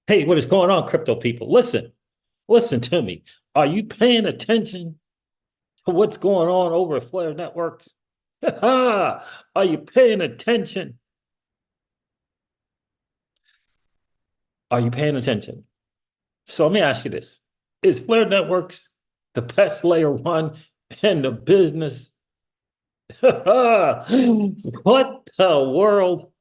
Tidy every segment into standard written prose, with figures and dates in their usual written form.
Hey, what is going on, crypto people? Listen to me. Are you paying attention to what's going on over at Flare Networks? Are you paying attention? Are you paying attention? So let me ask you this. Is Flare Networks the best layer one in the business? What the world?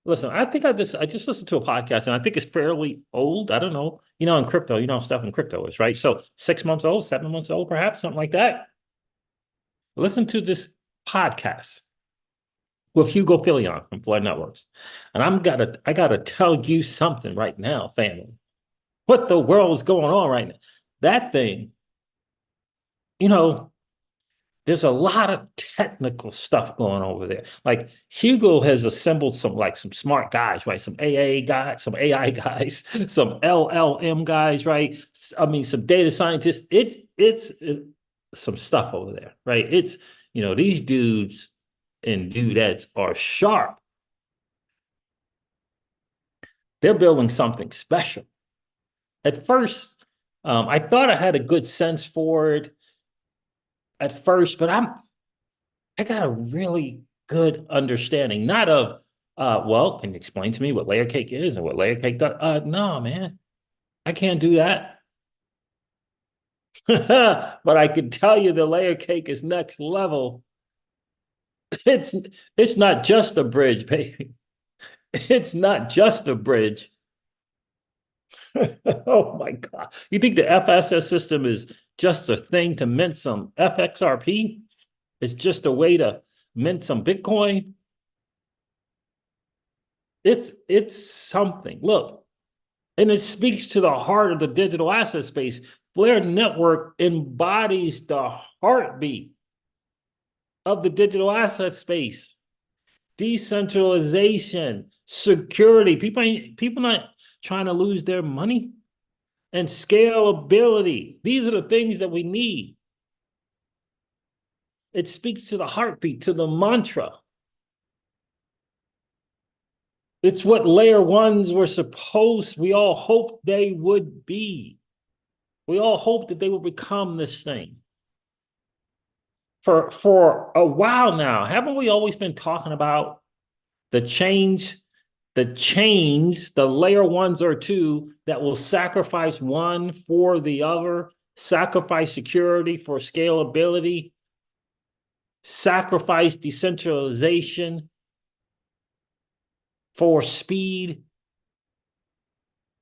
Listen, I just listened to a podcast and I think it's fairly old. I don't know. In crypto, how stuff in crypto is, right? So 6 months old, 7 months old, perhaps, something like that. Listen to this podcast with Hugo Filion from Flood Networks. And I gotta tell you something right now, family. What the world is going on right now? That thing, you know, there's a lot of technical stuff going on over there. Like Hugo has assembled some smart guys, right? Some AA guys, some AI guys, some LLM guys, right? I mean, some data scientists. It's some stuff over there, right? These dudes and dudettes are sharp. They're building something special. At first, I thought I had a good sense for it at first, but I got a really good understanding, not of, well, can you explain to me what layer cake is and what layer cake does? No, man, I can't do that. But I can tell you the layer cake is next level. It's it's not just a bridge, baby. It's not just a bridge. Oh my God. You think the FSS system is just a thing to mint some FXRP? It's just a way to mint some Bitcoin? It's something. Look, and it speaks to the heart of the digital asset space. Flare Network embodies the heartbeat of the digital asset space. Decentralization, security. People not trying to lose their money, and scalability. These are the things that we need. It speaks to the heartbeat, to the mantra. It's what layer ones were supposed, we all hoped they would be. We all hoped that they would become this thing. For a while now, haven't we always been talking about the change, the layer ones or two that will sacrifice one for the other, sacrifice security for scalability, sacrifice decentralization for speed?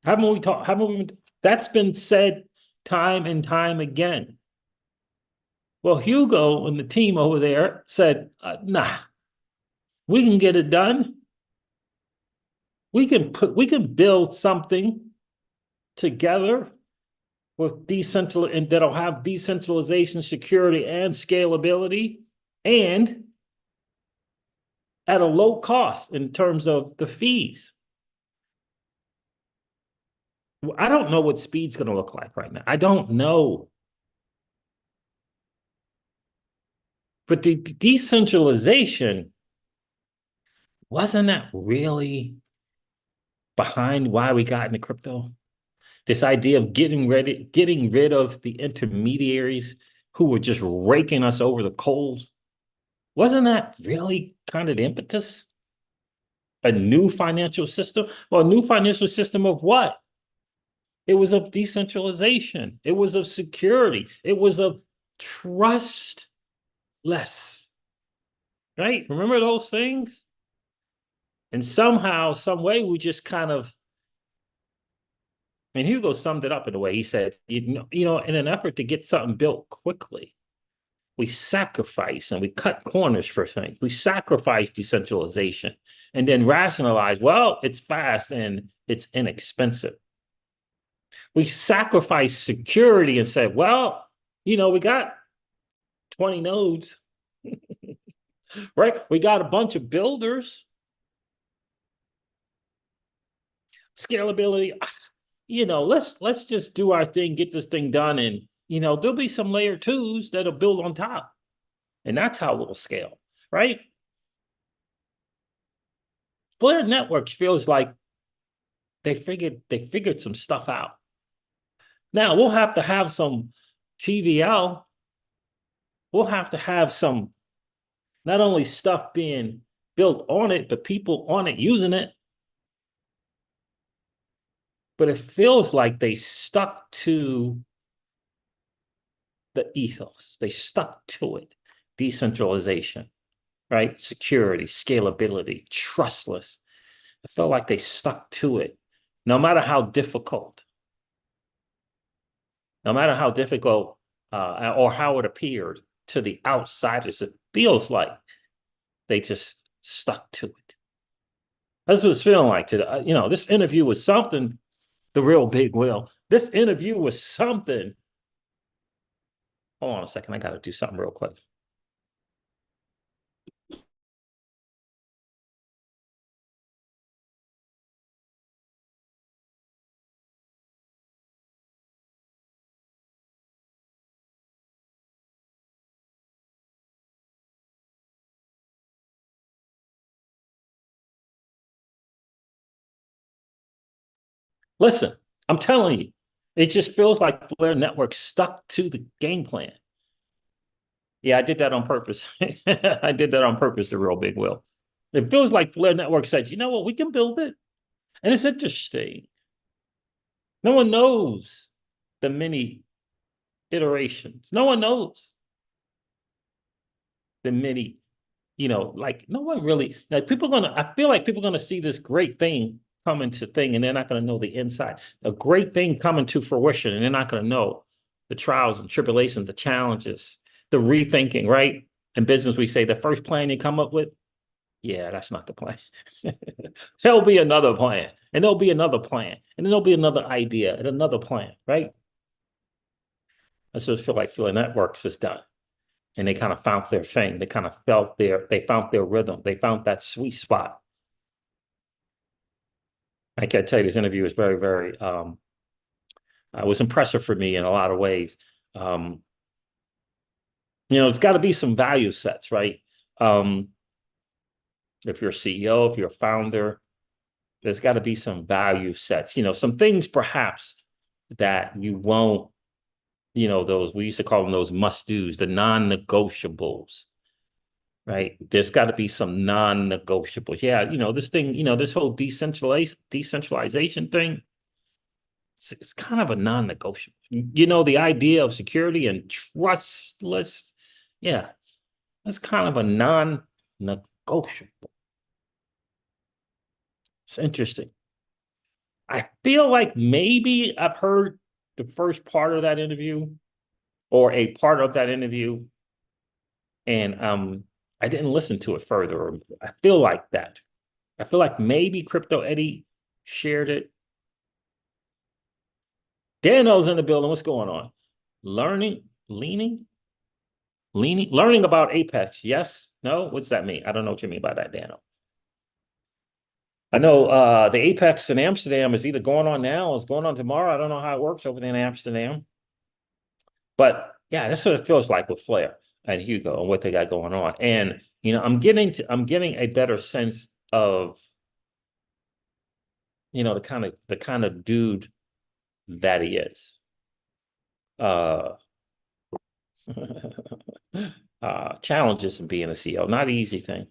Haven't we, that's been said time and time again. Well, Hugo and the team over there said, nah, we can get it done. We can build something together with and that'll have decentralization, security, and scalability, and at a low cost in terms of the fees. I don't know what speed's going to look like right now. I don't know. But the decentralization, wasn't that really behind why we got into crypto? This idea of getting rid of the intermediaries who were just raking us over the coals. Wasn't that really kind of the impetus? A new financial system? Well, a new financial system of what? It was of decentralization. It was of security. It was of trustless, right? Remember those things? And somehow, some way, we just kind of, and Hugo summed it up in a way. He said, in an effort to get something built quickly, we sacrifice and we cut corners for things. We sacrifice decentralization and then rationalize, well, it's fast and it's inexpensive. We sacrifice security and say, well, we got 20 nodes, right? We got a bunch of builders. Scalability, let's just do our thing, get this thing done, and there'll be some layer twos that'll build on top, and that's how we'll scale, right? Flare Networks feels like they figured some stuff out. Now we'll have to have some TVL. We'll have to have some not only stuff being built on it, but people on it using it. But it feels like they stuck to the ethos. They stuck to it. Decentralization, right? Security, scalability, trustless. It felt like they stuck to it. No matter how difficult, or how it appeared to the outsiders, it feels like they just stuck to it. That's what it's feeling like today. This interview was something, the real big Will. This interview was something. Hold on a second. I got to do something real quick. Listen, I'm telling you, it just feels like Flare Network stuck to the game plan. Yeah, I did that on purpose. I did that on purpose, the real big Will. It feels like Flare Network said, you know what, we can build it. And it's interesting. No one knows the many iterations. No one knows the many, like no one really, like I feel like people are gonna see this great thing come into thing and they're not gonna know the inside. A great thing coming to fruition and they're not gonna know the trials and tribulations, the challenges, the rethinking, right? In business, we say the first plan you come up with, yeah, that's not the plan. There'll be another plan, and there'll be another plan, and then there'll be another idea and another plan, right? I just feel like Philly Networks is done. And they kind of found their thing. They kind of they found their rhythm. They found that sweet spot. I can't tell you, this interview was very, very, was impressive for me in a lot of ways. It's got to be some value sets, right? If you're a CEO, if you're a founder, there's got to be some value sets, some things perhaps that you won't, those, we used to call them those must-dos, the non-negotiables, right? There's got to be some non-negotiables. Yeah, this thing, this whole decentralization thing, it's kind of a non-negotiable. The idea of security and trustless, yeah, that's kind of a non-negotiable. It's interesting. I feel like maybe I've heard the first part of that interview or a part of that interview, and I didn't listen to it further. I feel like that. I feel like maybe Crypto Eddie shared it. Dano's in the building. What's going on? Learning about Apex. Yes? No? What's that mean? I don't know what you mean by that, Dano. I know the Apex in Amsterdam is either going on now or it's going on tomorrow. I don't know how it works over there in Amsterdam. But yeah, that's what it feels like with Flair and Hugo and what they got going on. And I'm getting a better sense of the kind of dude that he is. Challenges in being a CEO, not an easy thing.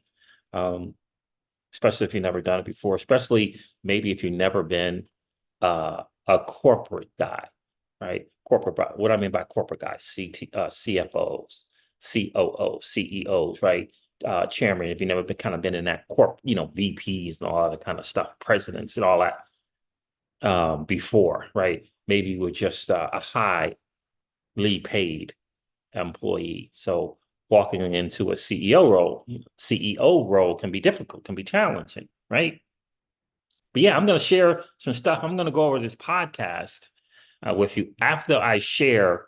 Especially if you've never done it before, especially maybe if you've never been a corporate guy, right? What I mean by corporate guys, CFOs, COOs, CEOs, right? Chairman, if you've never been in that VPs and all that kind of stuff, presidents and all that before, right? Maybe you were just a highly paid employee. So walking into a CEO role can be difficult, can be challenging, right? But yeah, I'm going to share some stuff. I'm going to go over this podcast with you after I share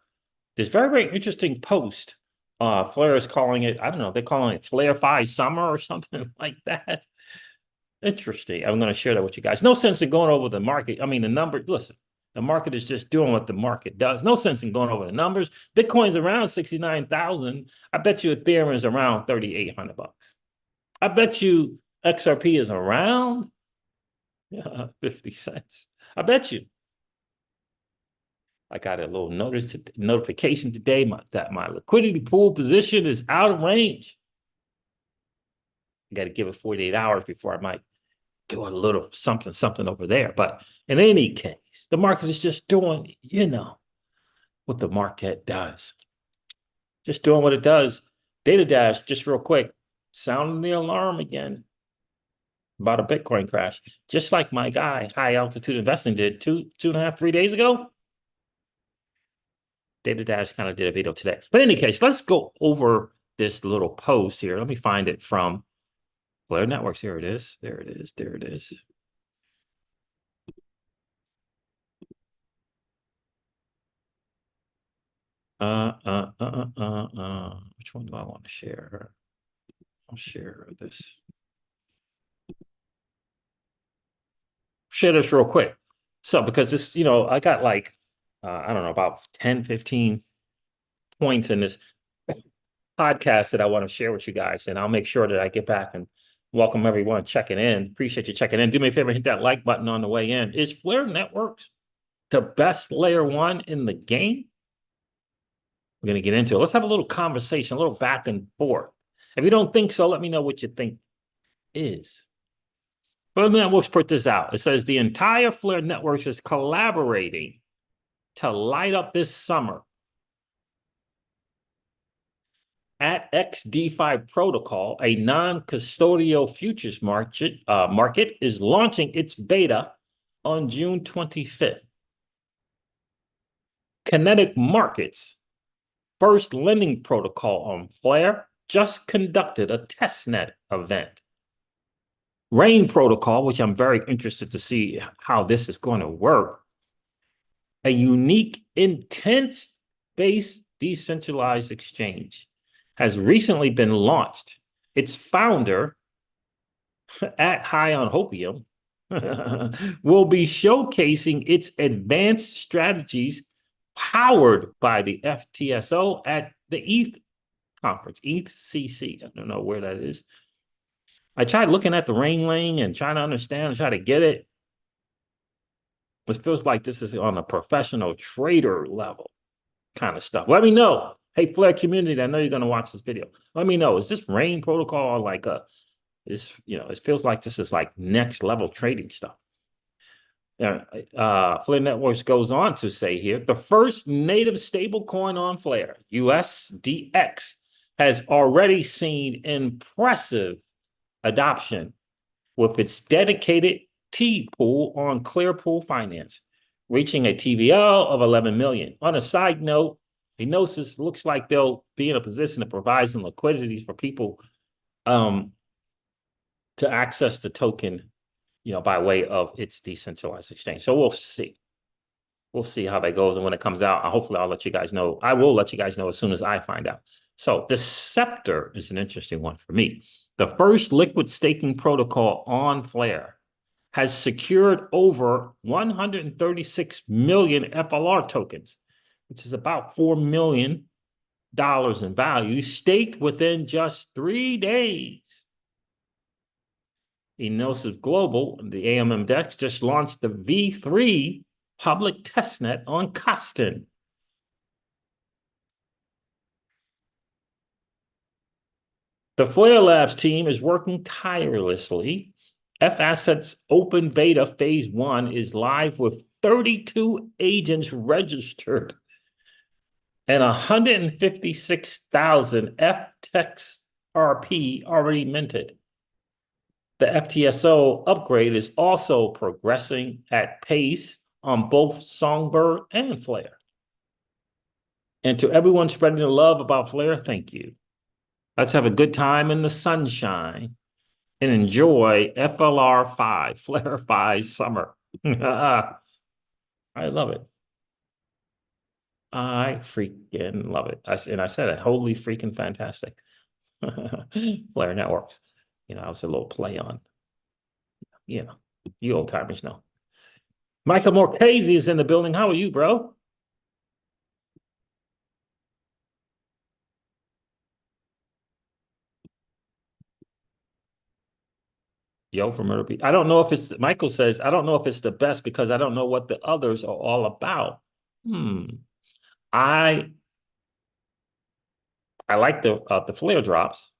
this very, very interesting post. Flair is calling it, I don't know, they're calling it Flair-Fi Summer or something like that. Interesting. I'm going to share that with you guys. No sense in going over the market. I mean, the number, listen, the market is just doing what the market does. No sense in going over the numbers. Bitcoin's around 69,000. I bet you Ethereum is around 3,800 bucks. I bet you XRP is around Yeah, 50 cents. I bet you. I got a little notification today that my liquidity pool position is out of range. I got to give it 48 hours before I might do a little something over there. But in any case, the market is just doing, what the market does. Just doing what it does. Data Dash, just real quick, sounding the alarm again about a Bitcoin crash, just like my guy, High Altitude Investing, did two and a half, 3 days ago. Data Dash kind of did a video today. But in any case, let's go over this little post here. Let me find it from Flare Networks. Here it is. There it is. There it is. Which one do I want to share? I'll share this. Share this real quick. So, because this, I got like, I don't know, about 10, 15 points in this podcast that I want to share with you guys. And I'll make sure that I get back and welcome everyone checking in. Appreciate you checking in. Do me a favor, hit that like button on the way in. Is Flare Networks the best layer one in the game? We're going to get into it. Let's have a little conversation, a little back and forth. If you don't think so, let me know what you think is. Flare Networks put this out. It says the entire Flare Networks is collaborating to light up this summer at XDeFi Protocol, a non-custodial futures market is launching its beta on June 25th. Kinetic Markets, first lending protocol on Flare, just conducted a testnet event. Rain Protocol, which I'm very interested to see how this is going to work, a unique intense-based decentralized exchange, has recently been launched. Its founder, at High on Hopium, will be showcasing its advanced strategies powered by the FTSO at the ETH conference, ETHCC. I don't know where that is. I tried looking at the Rain Lane and trying to understand and try to get it. It feels like this is on a professional trader level kind of stuff. Let me know. Hey, Flare community, I know you're going to watch this video. Let me know. Is this Rain protocol like it feels like this is like next level trading stuff. Flare Networks goes on to say here, the first native stablecoin on Flare, USDX, has already seen impressive adoption with its dedicated T pool on Clearpool Finance, reaching a TVL of 11 million. On a side note, Gnosis looks like they'll be in a position to provide some liquidity for people to access the token, by way of its decentralized exchange. So we'll see. We'll see how that goes. And when it comes out, hopefully I'll let you guys know. I will let you guys know as soon as I find out. So the Scepter is an interesting one for me. The first liquid staking protocol on Flare has secured over 136 million FLR tokens, which is about $4 million in value, staked within just 3 days. Gnosis Global, the AMM Dex, just launched the V3 public testnet on Costin. The Flare Labs team is working tirelessly. F Assets Open Beta Phase 1 is live with 32 agents registered and 156,000 XRP already minted. The FTSO upgrade is also progressing at pace on both Songbird and Flare. And to everyone spreading the love about Flare, thank you. Let's have a good time in the sunshine and enjoy FLR5, Flare 5 summer. I love it. I freaking love it. I said it, holy freaking fantastic. Flare Networks. I was a little play on. You old timers know. Michael Morcasey is in the building. How are you, bro? Yo, from other people. I don't know if it's, Michael says, I don't know if it's the best because I don't know what the others are all about. Hmm. I I like the flare drops.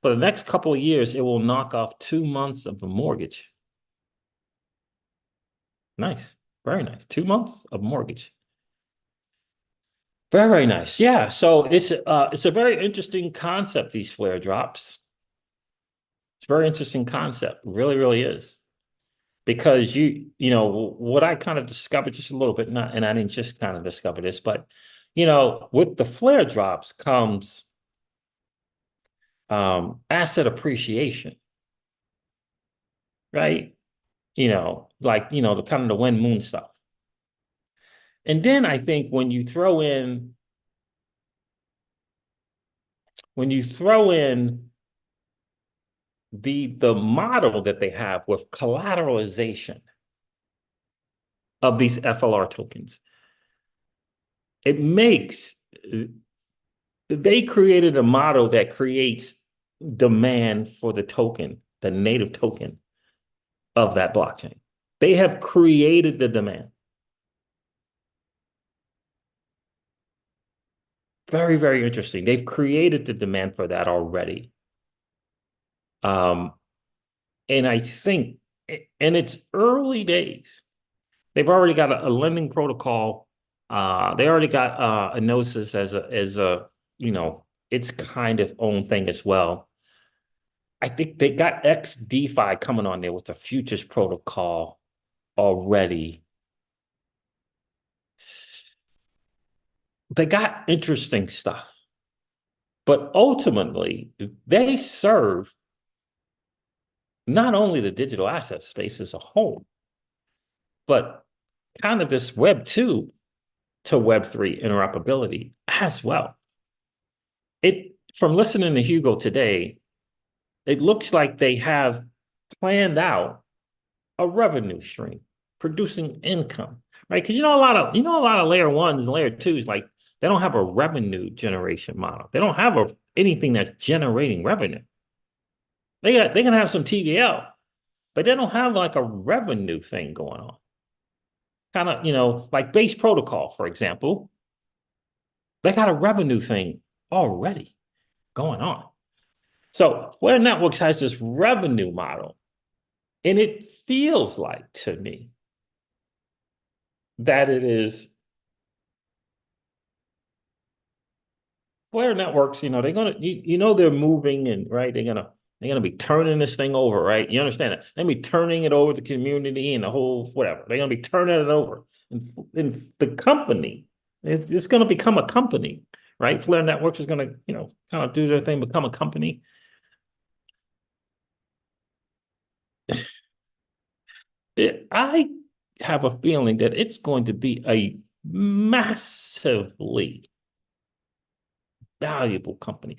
For the next couple of years, it will knock off 2 months of a mortgage. Nice. Very nice. 2 months of mortgage. Very, very nice. Yeah. So it's a very interesting concept, these flare drops. It's a very interesting concept. It really, really is. Because you know, what I kind of discovered just a little bit, not, and I didn't just kind of discover this, but you know, with the flare drops comes asset appreciation, right? You know, like, you know, the kind of the wind moon stuff. And then I think when you throw in the model that they have with collateralization of these FLR tokens, it makes they created a model that creates demand for the token, the native token of that blockchain. They have created the demand. Very, very interesting. They've created the demand for that already. Um, and I think in its early days, they've already got a lending protocol. They already got a Gnosis as a, you know, its kind of own thing as well. I think they got XDeFi coming on there with the futures protocol already. They got interesting stuff, but ultimately they serve not only the digital asset space as a whole, but kind of this Web 2 to Web 3 interoperability as well. It from listening to Hugo today, it looks like they have planned out a revenue stream, producing income, right? Because a lot of layer ones and layer twos, like they don't have a revenue generation model. They don't have anything that's generating revenue. They can have some TVL, but they don't have like a revenue thing going on. Kind of, you know, like base protocol, for example, they got a revenue thing already going on. So Flare Networks has this revenue model, and it feels like to me that it is Flare Networks. You know, they're gonna, you know, they're moving and right, they're gonna be turning this thing over, right? You understand that? They're gonna be turning it over to the community and the whole whatever. They're gonna be turning it over, and the company, it's gonna become a company, right? Flare Networks is gonna, you know, kind of do their thing, become a company. I have a feeling that it's going to be a massively valuable company.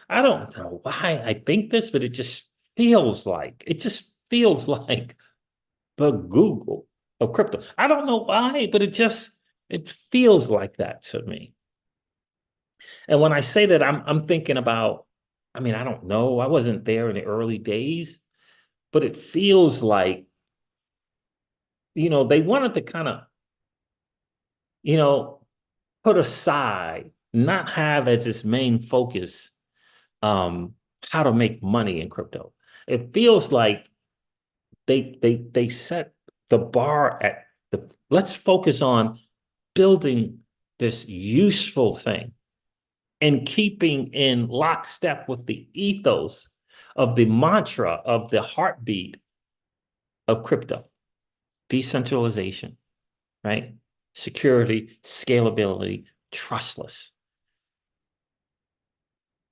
I don't know why I think this, but it just feels like the Google of crypto. I don't know why, but it feels like that to me. And when I say that, I'm thinking about, I mean, I don't know. I wasn't there in the early days, but it feels like, you know, they wanted to kind of, you know, put aside, not have as its main focus um, how to make money in crypto. It feels like they set the bar at let's focus on building this useful thing and keeping in lockstep with the ethos of the mantra of the heartbeat of crypto, decentralization, right? Security, scalability, trustless.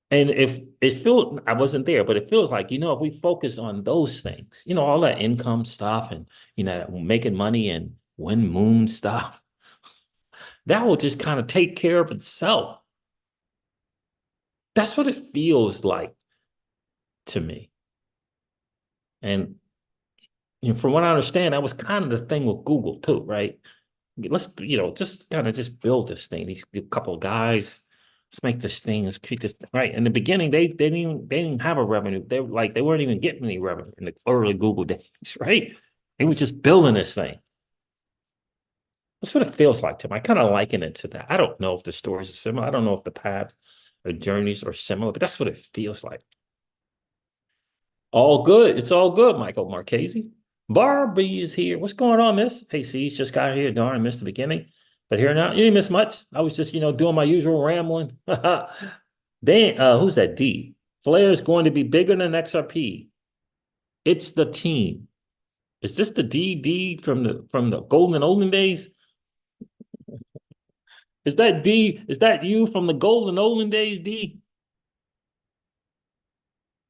And if it feels, I wasn't there, but it feels like, you know, if we focus on those things, you know, all that income stuff and, you know, making money and wind moon stuff, that will just kind of take care of itself. That's what it feels like to me. And you know, from what I understand, that was kind of the thing with Google too, right? Let's, you know, just kind of just build this thing. These couple of guys, let's make this thing, let's keep this right. In the beginning, they didn't have a revenue. They weren't even getting any revenue in the early Google days, right? They were just building this thing. That's what it feels like to me. I kind of liken it to that. I don't know if the stories are similar. I don't know if the paths or journeys are similar, but that's what it feels like. All good. It's all good, Michael Marchese. Barbie is here. What's going on, miss? Hey, see, just got here. Darn, I missed the beginning. But here now, you didn't miss much. I was just, doing my usual rambling. Dan, who's that? D. Flair is going to be bigger than XRP. It's the team. Is this the D from the golden and olden days? Is that D? Is that you from the golden olden days, D?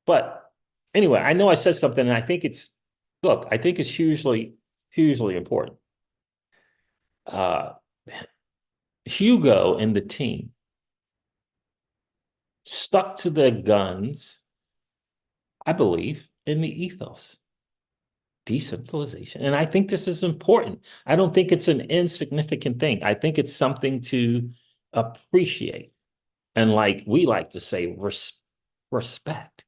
But anyway, I know I said something, and I think look, I think it's hugely important. Uh, Hugo and the team stuck to their guns, I believe, in the ethos, decentralization. And I think this is important. I don't think it's an insignificant thing. I think it's something to appreciate. And like we like to say, respect.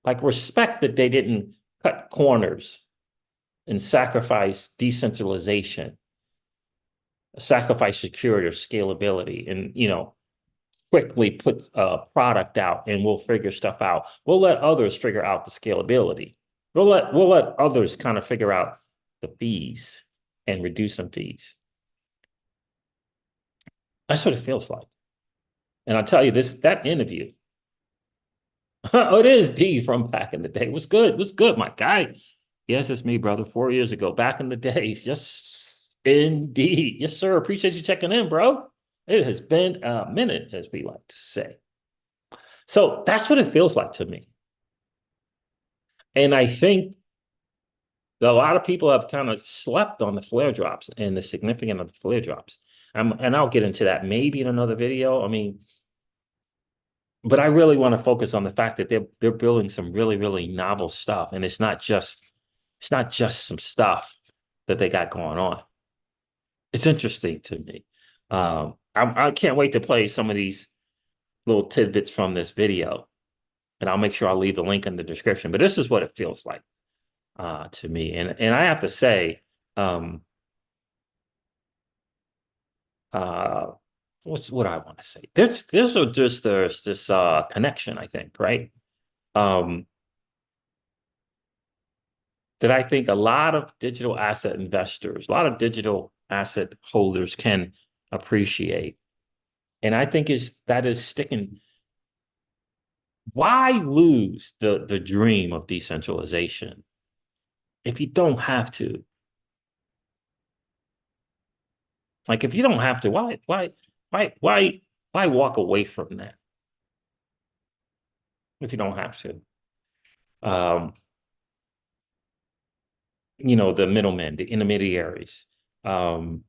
Like respect that they didn't cut corners and sacrifice decentralization, sacrifice security or scalability, and quickly put a product out and we'll figure stuff out. We'll let others figure out the scalability. We'll let others kind of figure out the fees and reduce some fees. That's what it feels like. And I'll tell you that interview. Oh, it is D from back in the day. What's good? What's good, my guy? Yes, it's me, brother. 4 years ago, back in the days. Yes, indeed. Yes, sir. Appreciate you checking in, bro. It has been a minute, as we like to say. So that's what it feels like to me. And I think that a lot of people have kind of slept on the flare drops and the significance of the flare drops. And I'll get into that maybe in another video. I mean, but I really want to focus on the fact that they're building some really, really novel stuff. And it's not just some stuff that they got going on. It's interesting to me. I can't wait to play some of these little tidbits from this video, and I'll make sure I'll leave the link in the description. But this is what it feels like to me, and I have to say, uh, what I want to say? There's this connection, I think, right? Um, that I think a lot of digital asset investors, a lot of digital asset holders can appreciate. And I think that is sticking. Why lose the dream of decentralization if you don't have to? Like if you don't have to, why walk away from that if you don't have to? Um, the middlemen, the intermediaries. Um,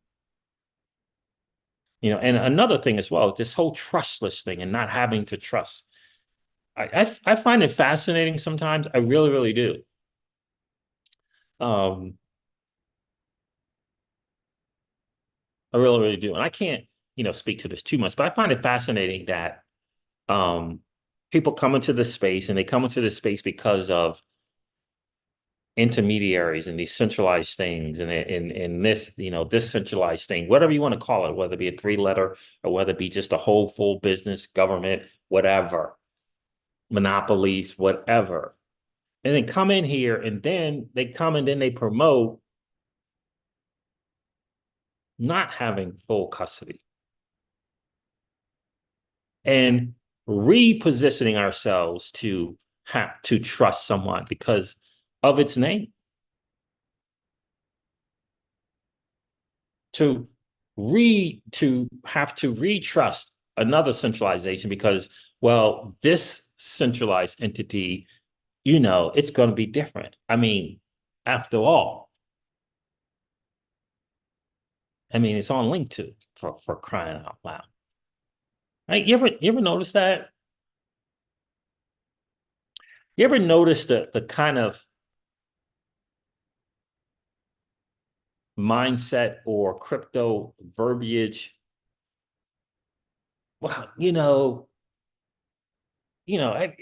and another thing as well, this whole trustless thing and not having to trust. I find it fascinating sometimes. I really, really do. Um, I really, really do. And I can't, speak to this too much, but I find it fascinating that people come into this space and they come into this space because of intermediaries and these centralized things and in this, this centralized thing, whatever you want to call it, whether it be a 3-letter or whether it be just a whole full business, government, whatever, monopolies, whatever. And then come in here and then they come and then they promote not having full custody and repositioning ourselves to have to trust someone because of its name. To have to retrust another centralization because, well, this centralized entity, it's going to be different. I mean, after all, it's on link to for crying out loud. Right? You ever notice that? You ever notice the kind of mindset or crypto verbiage well,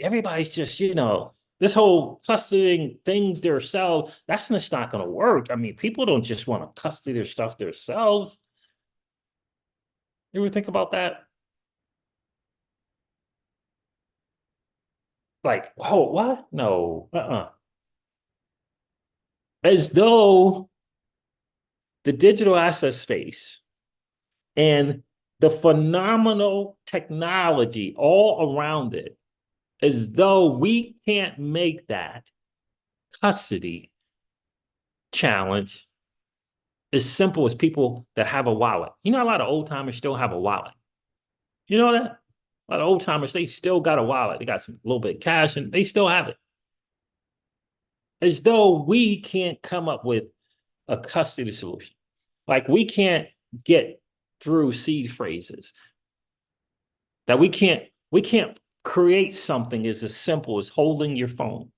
everybody's just, this whole custodying things themselves, that's just not going to work. I mean, people don't just want to custody their stuff themselves. You ever think about that? Like, oh, what? No, As though the digital asset space and the phenomenal technology all around it, as though we can't make that custody challenge as simple as people that have a wallet. A lot of old timers still have a wallet. You know that? A lot of old timers, they still got a wallet. They got some little bit of cash and they still have it. As though we can't come up with a custody solution. Like we can't get through seed phrases. That we can't create something as simple as holding your phone.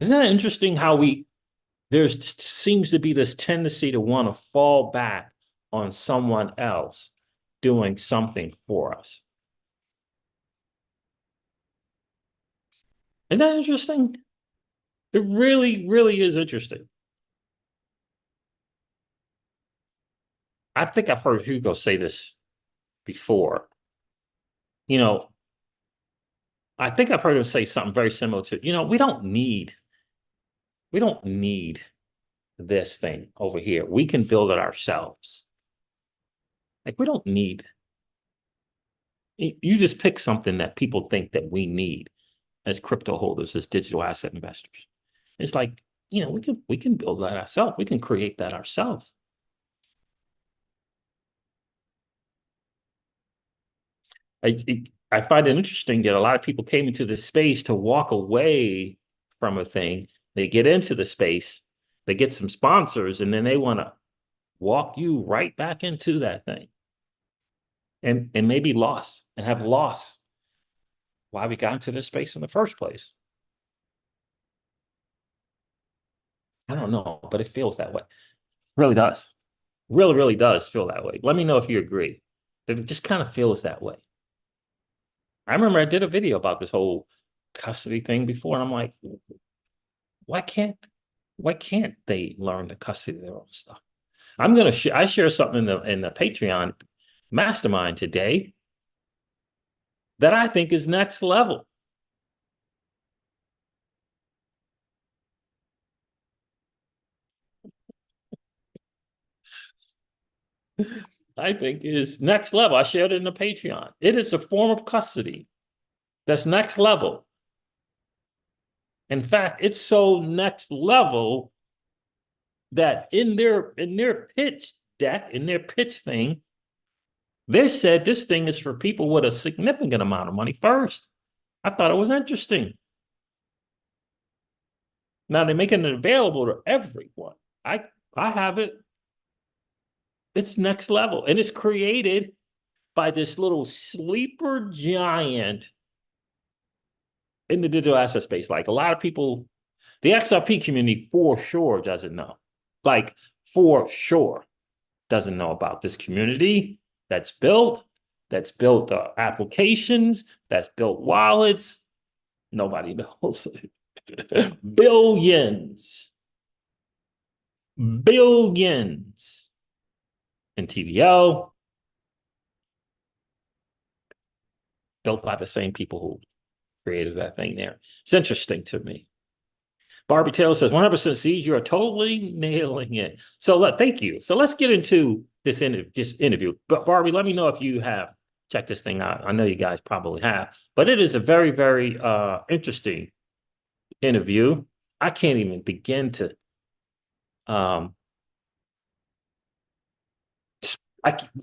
Isn't that interesting how there seems to be this tendency to want to fall back on someone else doing something for us? Isn't that interesting? It really, really is interesting. I think I've heard Hugo say this before. You know, I think I've heard him say something very similar to, we don't need this thing over here. We can build it ourselves. Like we don't need, you just pick something that people think that we need as crypto holders, as digital asset investors. It's like, we can build that ourselves. We can create that ourselves. I find it interesting that a lot of people came into this space to walk away from a thing. They get into the space, they get some sponsors, and then they want to walk you right back into that thing and maybe lost and have lost why we got into this space in the first place. I don't know, but it feels that way. It really does. Really, really does feel that way. Let me know if you agree. That it just kind of feels that way. I remember I did a video about this whole custody thing before, and I'm like, why can't why can't they learn to custody their own stuff? I share something in the Patreon mastermind today that I think is next level. I think is next level. I shared it in the Patreon. It is a form of custody that's next level. In fact, it's so next level that in their pitch deck, in their pitch thing, they said this thing is for people with a significant amount of money first. I thought it was interesting. Now they're making it available to everyone. I have it. It's next level. And it's created by this little sleeper giant in the digital asset space. Like a lot of people, the XRP community for sure doesn't know. Like for sure doesn't know about this community that's built applications, that's built wallets. Nobody knows. Billions, billions in TVL built by the same people who created that thing there. It's interesting to me. Barbie Taylor says 100% sees you are totally nailing it. So thank you. So let's get into this interview. But Barbie, let me know if you have checked this thing out. I know you guys probably have, but it is a very, very interesting interview. I can't even begin to um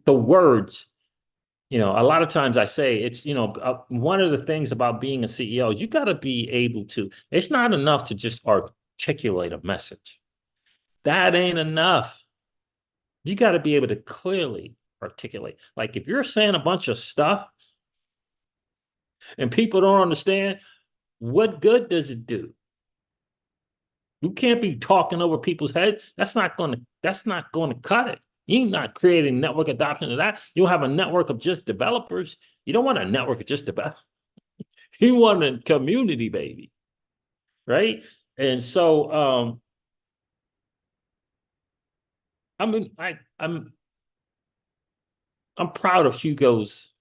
the words. A lot of times I say it's, one of the things about being a CEO, you got to be able to, it's not enough to just articulate a message. That ain't enough. You got to be able to clearly articulate. Like if you're saying a bunch of stuff and people don't understand, what good does it do? You can't be talking over people's head. That's not going to cut it. You're not creating network adoption of that. You'll have a network of just developers. You don't want a network of just developers. You want a community, baby, right? And so, I mean, I'm proud of Hugo's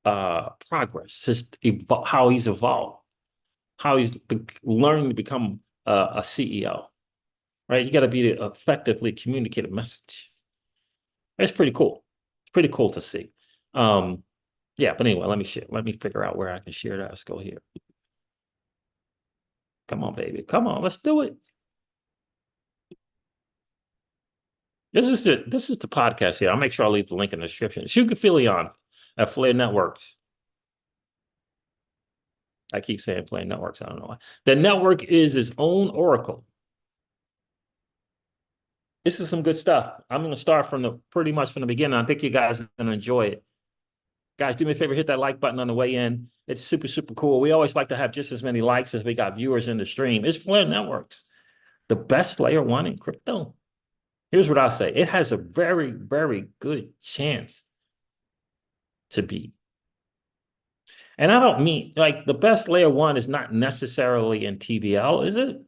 progress, how he's evolved, how he's learning to become a CEO, right? You got to be to effectively communicate a message. It's pretty cool. It's pretty cool to see. Yeah, but anyway, let me figure out where I can share that. Let's go here. Come on, baby. Come on, let's do it. This is the podcast here. I'll make sure I'll leave the link in the description. Shugafilion at Flare Networks. I keep saying Flare Networks. I don't know why. The network is its own oracle. This is some good stuff. I'm going to start from pretty much from the beginning. I think you guys are going to enjoy it. Guys, do me a favor, hit that like button on the way in. It's super, super cool. We always like to have just as many likes as we got viewers in the stream. It's Flare Networks, the best layer one in crypto. Here's what I'll say. It has a very, very good chance to be. And I don't mean, like, the best layer one is not necessarily in TVL, is it?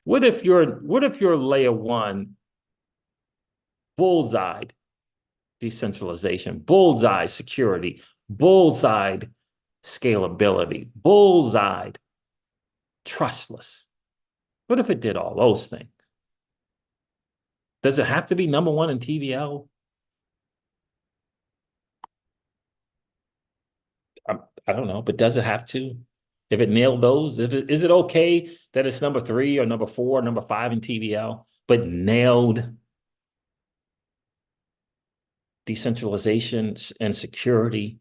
What if your layer one bullseye decentralization, bullseye security, bullseye scalability, bullseye trustless? What if it did all those things? Does it have to be number one in TVL? I don't know, but does it have to? If it nailed those, is it okay that it's number 3 or number 4 or number 5 in TVL, but nailed decentralization and security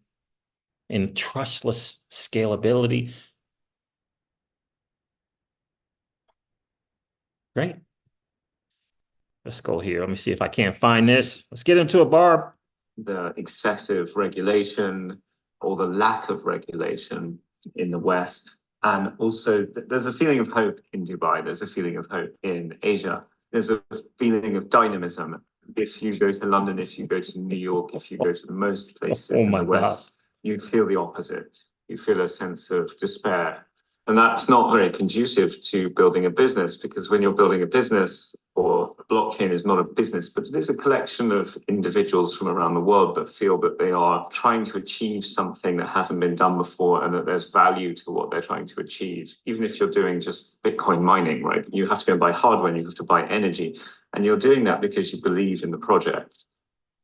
and trustless scalability? Great. Let's go here. Let me see if I can't find this. Let's get into it, Barb. The excessive regulation or the lack of regulation in the West. And also, there's a feeling of hope in Dubai. There's a feeling of hope in Asia. There's a feeling of dynamism. If you go to London, if you go to New York, if you go to most places in the West, you feel the opposite. You feel a sense of despair. And that's not very conducive to building a business, because when you're building a business, or a blockchain is not a business, but it is a collection of individuals from around the world that feel that they are trying to achieve something that hasn't been done before and that there's value to what they're trying to achieve. Even if you're doing just Bitcoin mining, right? You have to go and buy hardware and you have to buy energy. And you're doing that because you believe in the project.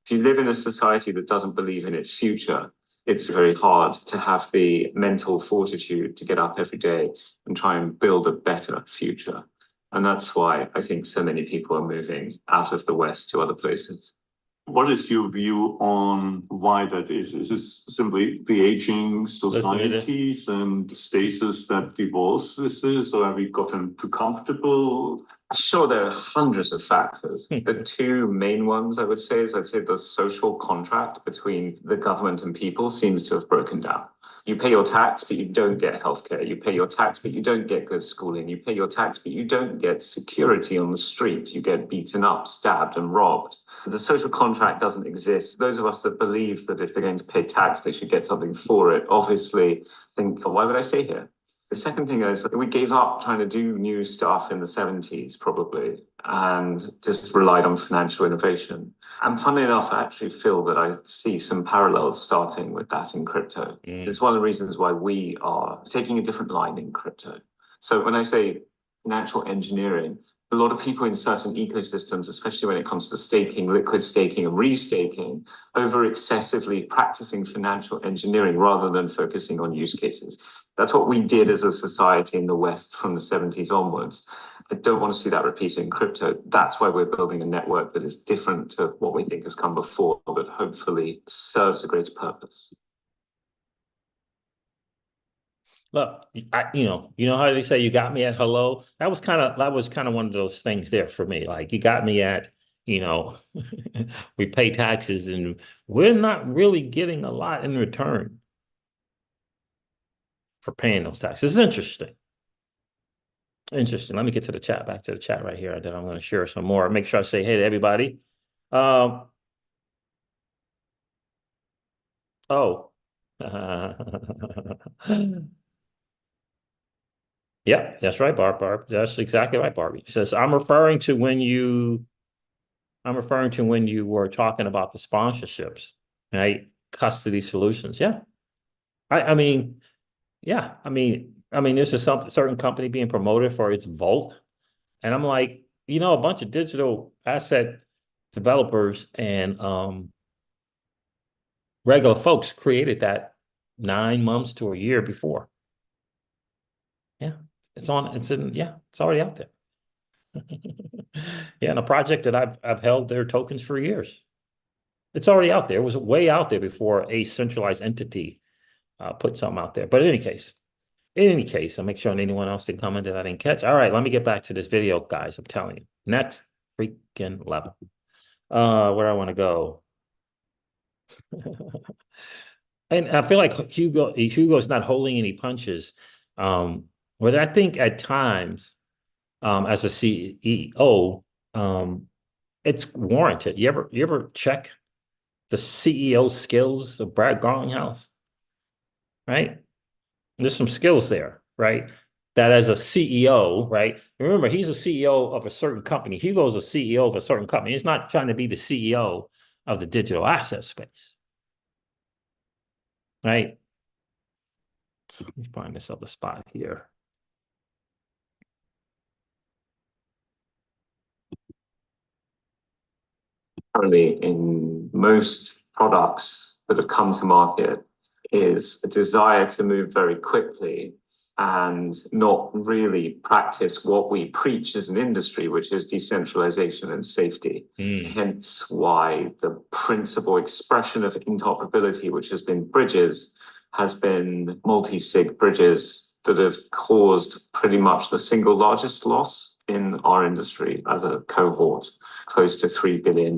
If you live in a society that doesn't believe in its future, it's very hard to have the mental fortitude to get up every day and try and build a better future. And that's why I think so many people are moving out of the West to other places. What is your view on why that is? Is this simply the aging societies and the stasis that evolves with this, or have we gotten too comfortable? Sure, there are hundreds of factors. The two main ones, I'd say the social contract between the government and people seems to have broken down. You pay your tax, but you don't get healthcare. You pay your tax, but you don't get good schooling. You pay your tax, but you don't get security on the street. You get beaten up, stabbed, and robbed. The social contract doesn't exist. Those of us that believe that if they're going to pay tax, they should get something for it, obviously think, why would I stay here? The second thing is we gave up trying to do new stuff in the 70s, probably, and just relied on financial innovation. And funnily enough, I actually feel that I see some parallels starting with that in crypto. It's one of the reasons why we are taking a different line in crypto. So when I say financial engineering, a lot of people in certain ecosystems, especially when it comes to staking, liquid staking and restaking, over excessively practicing financial engineering rather than focusing on use cases. That's what we did as a society in the West from the 70s onwards. I don't want to see that repeated in crypto. That's why we're building a network that is different to what we think has come before, but hopefully serves a greater purpose. Look, you know how they say you got me at hello? That was kind of one of those things there for me. Like, you got me at, we pay taxes and we're not really getting a lot in return for paying those taxes. It's interesting. Interesting. Let me get to the chat, back to the chat right here. And then I'm going to share some more. Make sure I say hey to everybody. Oh. Yeah, that's right, Barb. That's exactly right, Barbie. She says, I'm referring to when you were talking about the sponsorships, right? Custody solutions. Yeah. I mean, yeah. This is some certain company being promoted for its vault. And I'm like, a bunch of digital asset developers and regular folks created that 9 months to a year before. Yeah, it's already out there. Yeah, and a project that I've held their tokens for years. It's already out there. It was way out there before a centralized entity put something out there. But in any case, I'll make sure anyone else didn't comment that I didn't catch. All right, let me get back to this video, guys. I'm telling you, next freaking level. Where I want to go. And I feel like Hugo's not holding any punches. But I think at times, as a CEO, it's warranted. You ever check the CEO skills of Brad Garlinghouse? Right? There's some skills there, right? That as a CEO, right? Remember, he's a CEO of a certain company. Hugo's a CEO of a certain company. He's not trying to be the CEO of the digital asset space. Right? So let me find this other spot here. Currently, in most products that have come to market, is a desire to move very quickly and not really practice what we preach as an industry, which is decentralization and safety. Hence why the principal expression of interoperability, which has been bridges, has been multi-sig bridges that have caused pretty much the single largest loss in our industry as a cohort, close to $3 billion.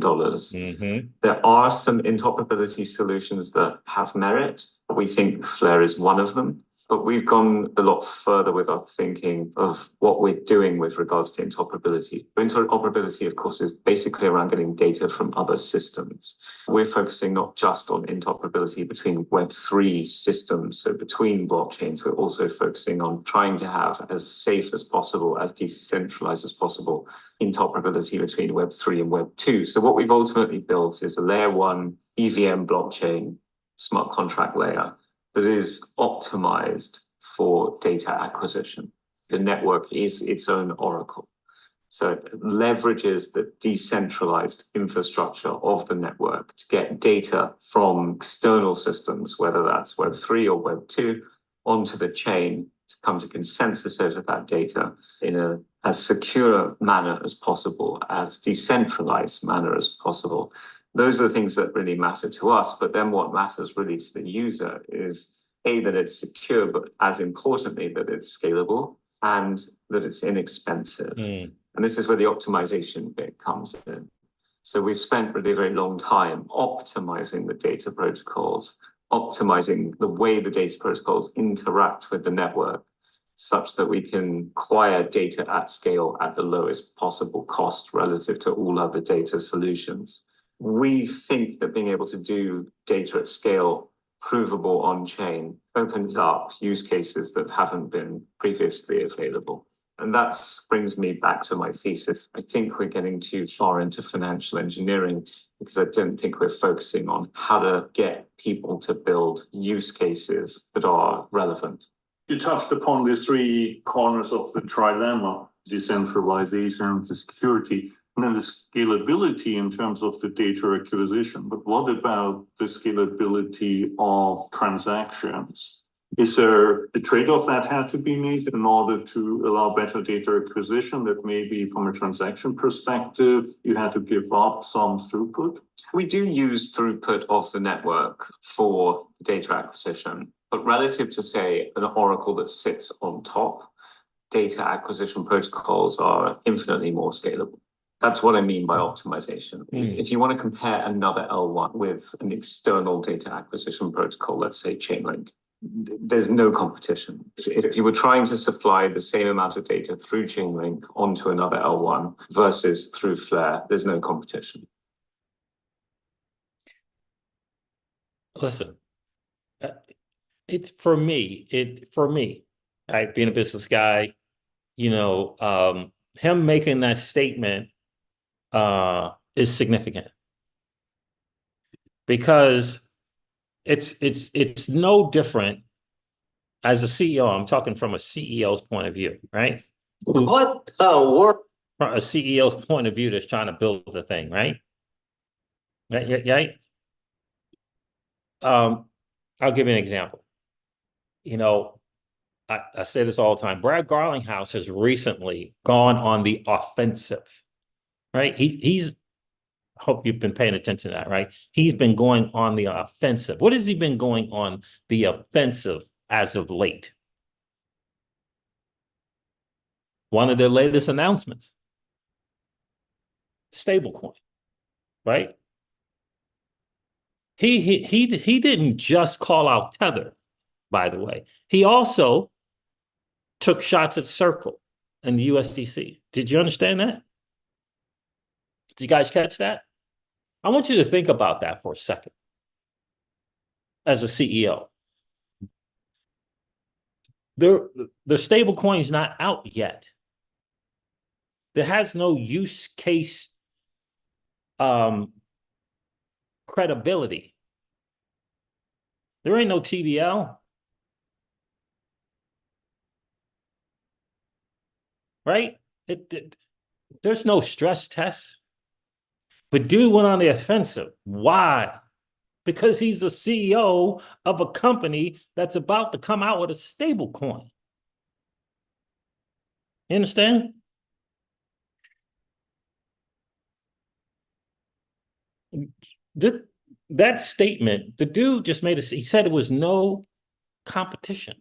There are some interoperability solutions that have merit. We think Flare is one of them, but we've gone a lot further with our thinking of what we're doing with regards to interoperability. Interoperability, of course, is basically around getting data from other systems. We're focusing not just on interoperability between Web3 systems, so between blockchains, we're also focusing on trying to have as safe as possible, as decentralized as possible, interoperability between Web3 and Web2. So what we've ultimately built is a Layer1 EVM blockchain, smart contract layer, that is optimized for data acquisition. The network is its own oracle. So it leverages the decentralized infrastructure of the network to get data from external systems, whether that's Web3 or Web2, onto the chain to come to consensus over that data in as secure manner as possible, as decentralized manner as possible. Those are the things that really matter to us. But then what matters really to the user is that it's secure, but as importantly, that it's scalable and that it's inexpensive. And this is where the optimization bit comes in. So we've spent really a very long time optimizing the data protocols, optimizing the way the data protocols interact with the network, such that we can acquire data at scale at the lowest possible cost relative to all other data solutions. We think that being able to do data at scale, provable on-chain, opens up use cases that haven't been previously available. And that brings me back to my thesis. I think we're getting too far into financial engineering because I don't think we're focusing on how to get people to build use cases that are relevant. You touched upon the three corners of the trilemma: decentralization, the security, and then the scalability in terms of the data acquisition. But what about the scalability of transactions? Is there a trade-off that had to be made in order to allow better data acquisition, that maybe from a transaction perspective, you had to give up some throughput? We do use throughput of the network for data acquisition, but relative to, say, an oracle that sits on top, data acquisition protocols are infinitely more scalable. That's what I mean by optimization. If you want to compare another L1 with an external data acquisition protocol, let's say Chainlink, there's no competition. If you were trying to supply the same amount of data through Chainlink onto another L1 versus through Flare, there's no competition. Listen, it's for me, right, being a business guy, him making that statement is significant because it's no different as a CEO. I'm talking from a CEO's point of view, right? What work from a CEO's point of view that's trying to build the thing, right? Right. I'll give you an example. I say this all the time. Brad Garlinghouse has recently gone on the offensive, right? He's hope you've been paying attention to that, right? He's been going on the offensive. What has he been going on the offensive as of late? One of their latest announcements, stablecoin, right? He didn't just call out Tether, by the way. He also took shots at Circle and the USDC. Did you understand that? Did you guys catch that? I want you to think about that for a second. As a CEO, the stable coin is not out yet. There has no use case credibility. There ain't no TVL. Right? There's no stress test. But dude went on the offensive. Why? Because he's the CEO of a company that's about to come out with a stable coin. You understand? That statement, the dude just made he said it was no competition.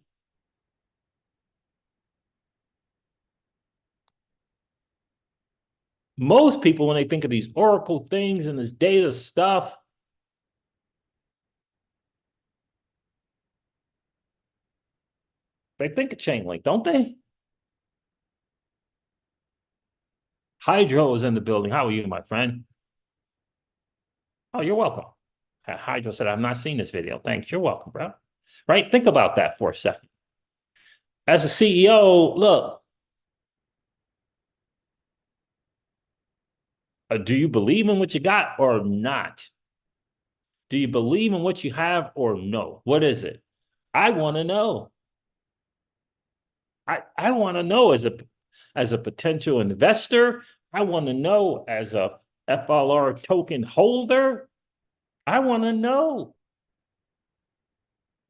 Most people, when they think of these Oracle things and this data stuff, they think of Chainlink, don't they? Hydro is in the building. How are you, my friend? Oh, you're welcome. Hydro said, I've not seen this video. Thanks. You're welcome, bro. Right? Think about that for a second. As a CEO, look, do you believe in what you got or not? Do you believe in what you have or no? What is it? I want to know. I want to know as a potential investor. I want to know as a FLR token holder. I want to know.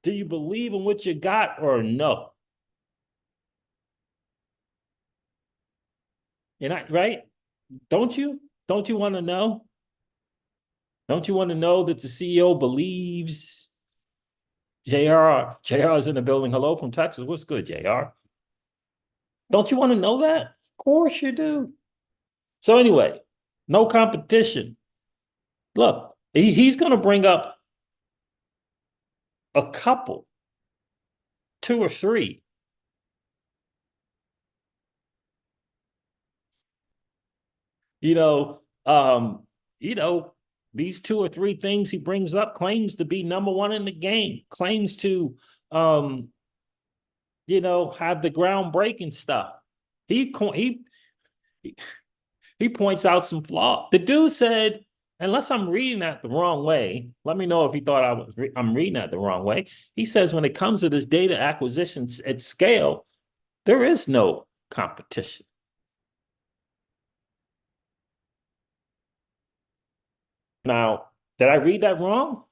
Do you believe in what you got or no? Right? Don't you? Don't you want to know? Don't you want to know that the CEO believes? JR is in the building. Hello from Texas. What's good, JR? Don't you want to know that? Of course you do. So anyway, no competition. Look, he's going to bring up a couple, 2 or 3. These 2 or 3 things he brings up, claims to be number 1 in the game, claims to, have the groundbreaking stuff. He points out some flaw. The dude said, unless I'm reading that the wrong way, let me know if he thought I'm reading that the wrong way. He says when it comes to this data acquisition at scale, there is no competition. Now, did I read that wrong?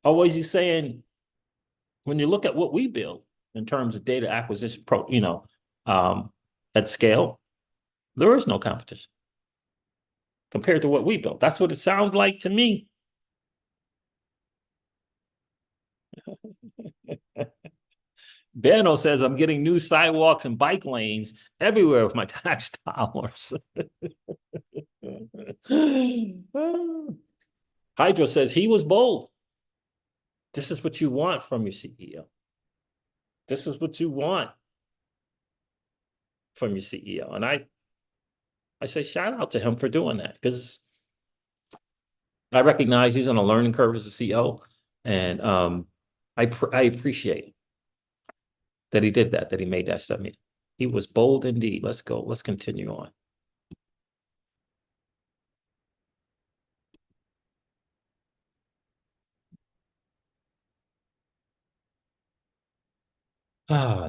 Or was he saying, when you look at what we build in terms of data acquisition, at scale, there is no competition compared to what we built. That's what it sounds like to me. Beno says, I'm getting new sidewalks and bike lanes everywhere with my tax dollars. Hydro says he was bold. This is what you want from your CEO. This is what you want from your CEO. And I say shout out to him for doing that, because I recognize he's on a learning curve as a CEO, and I appreciate that he did that he made that statement. He was bold indeed. Let's go. Let's continue on.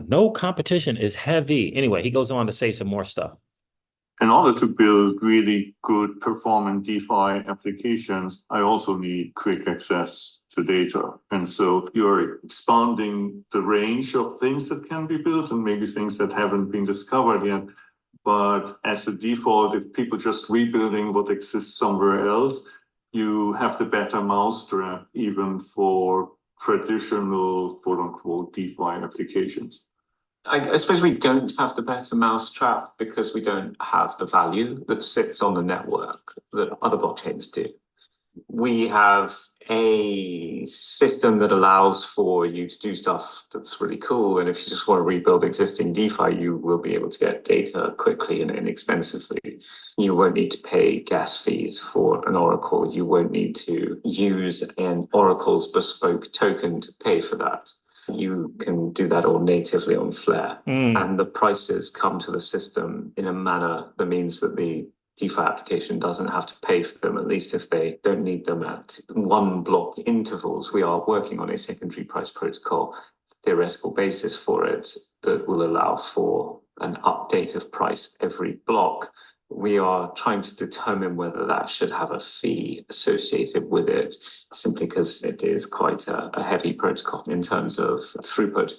No competition is heavy. Anyway, he goes on to say some more stuff. In order to build really good performing DeFi applications, I also need quick access to data. And so you're expanding the range of things that can be built and maybe things that haven't been discovered yet. But as a default, if people just rebuilding what exists somewhere else, you have the better mousetrap even for traditional quote unquote DeFi applications. I suppose we don't have the better mousetrap because we don't have the value that sits on the network that other blockchains do. We have a system that allows for you to do stuff that's really cool. And if you just want to rebuild existing DeFi, you will be able to get data quickly and inexpensively. You won't need to pay gas fees for an Oracle. You won't need to use an Oracle's bespoke token to pay for that. You can do that all natively on Flare. And the prices come to the system in a manner that means that the DeFi application doesn't have to pay for them, at least if they don't need them at one block intervals. We are working on a secondary price protocol, theoretical basis for it, that will allow for an update of price every block. We are trying to determine whether that should have a fee associated with it, simply because it is quite a heavy protocol in terms of throughput.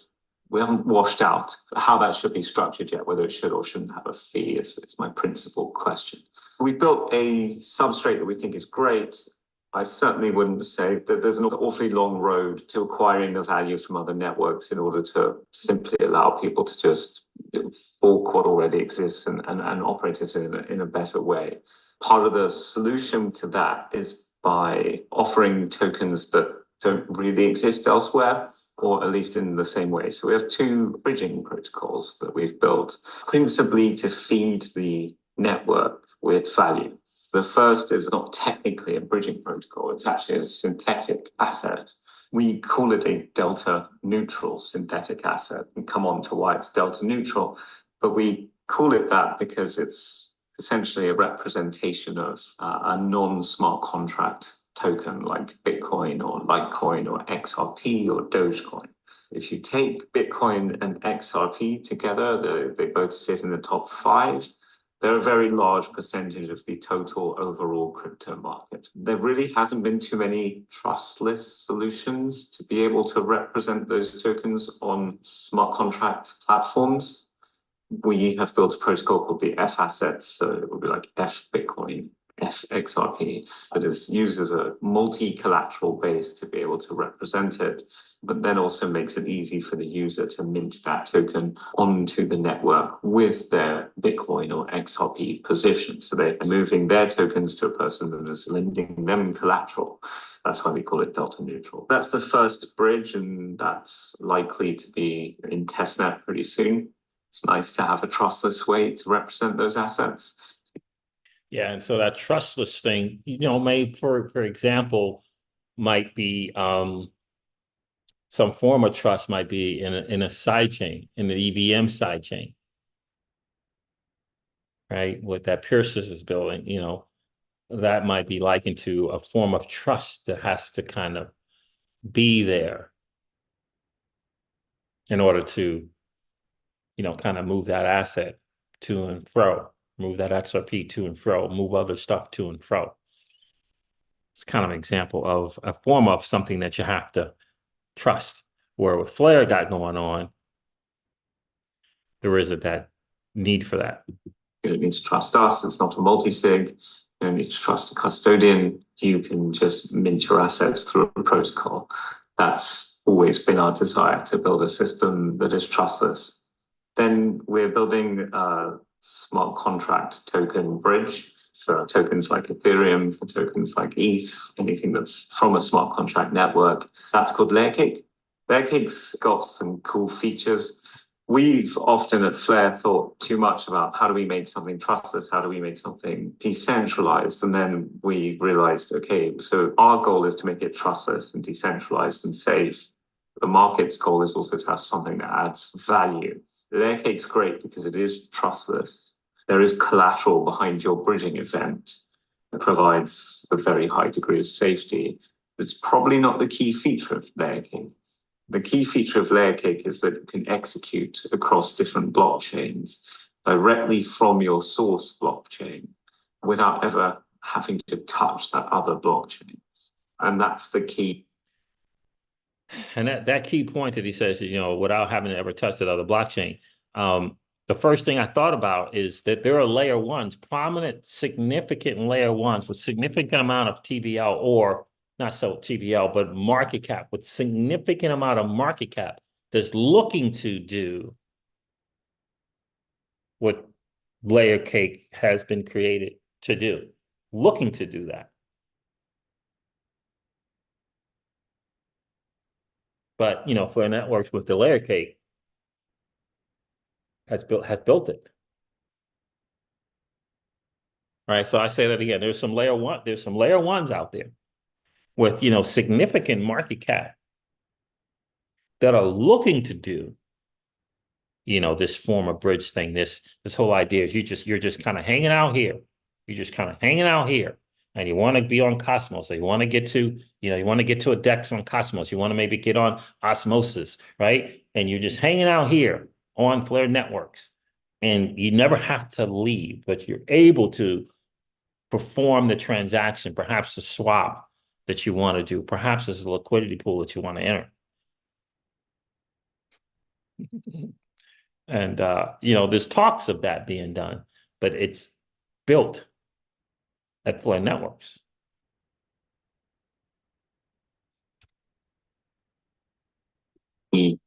We haven't washed out how that should be structured yet, whether it should or shouldn't have a fee. It's my principal question. We've built a substrate that we think is great. I certainly wouldn't say that there's an awfully long road to acquiring the value from other networks in order to simply allow people to just fork what already exists and operate it in a better way. Part of the solution to that is by offering tokens that don't really exist elsewhere, or at least in the same way. So we have two bridging protocols that we've built, principally to feed the network with value. The first is not technically a bridging protocol, it's actually a synthetic asset. We call it a delta neutral synthetic asset, and come on to why it's delta neutral. But we call it that because it's essentially a representation of a non-smart contract token like Bitcoin or Litecoin or XRP or Dogecoin. If you take Bitcoin and XRP together, they both sit in the top 5. They're a very large percentage of the total overall crypto market. There really hasn't been too many trustless solutions to be able to represent those tokens on smart contract platforms. We have built a protocol called the F assets, so it would be like F Bitcoin, F XRP, that is used as a multi-collateral base to be able to represent it, but then also makes it easy for the user to mint that token onto the network with their Bitcoin or XRP position. So they're moving their tokens to a person that is lending them collateral. That's why we call it delta neutral. That's the first bridge, and that's likely to be in testnet pretty soon. It's nice to have a trustless way to represent those assets. Yeah, and so that trustless thing, may, for example, might be some form of trust might be in a side chain, in the EVM side chain, right? What that Pierces is building, that might be likened to a form of trust that has to kind of be there in order to, kind of move that asset to and fro, move that XRP to and fro, move other stuff to and fro. It's kind of an example of a form of something that you have to trust. Where with Flare got going on, there isn't that need for that. You don't need to trust us. It's not a multi-sig. You don't need to trust a custodian. You can just mint your assets through a protocol. That's always been our desire, to build a system that is trustless. Then we're building a smart contract token bridge for tokens like Ethereum, for tokens like ETH, anything that's from a smart contract network. That's called Layer Cake. Layer cake's got some cool features. We've often at Flare thought too much about how do we make something trustless? How do we make something decentralized? And then we realized, okay, so our goal is to make it trustless and decentralized and safe. The market's goal is also to have something that adds value. Layer cake's great because it is trustless. There is collateral behind your bridging event that provides a very high degree of safety. It's probably not the key feature of Layer cake. The key feature of Layer cake is that it can execute across different blockchains directly from your source blockchain without ever having to touch that other blockchain. And that's the key. And that key point that he says, without having to ever touch that other blockchain, the first thing I thought about is that there are layer ones, prominent, significant layer ones with significant amount of TVL, or not so TVL, but market cap, with significant amount of market cap that's looking to do what layer cake has been created to do, looking to do that. But, Flare Networks with the layer cake has built it. All right, so I say that again. There's some layer ones out there with significant market cap that are looking to do this form of bridge thing. This whole idea is you're just kind of hanging out here. You're just kind of hanging out here, and you want to be on Cosmos. So you want to get to you want to get to a DEX on Cosmos. You want to maybe get on Osmosis, right? And you're just hanging out here on Flare Networks, and you never have to leave, but you're able to perform the transaction, perhaps the swap that you want to do, perhaps there's a liquidity pool that you want to enter. And, there's talks of that being done, but it's built at Flare Networks. The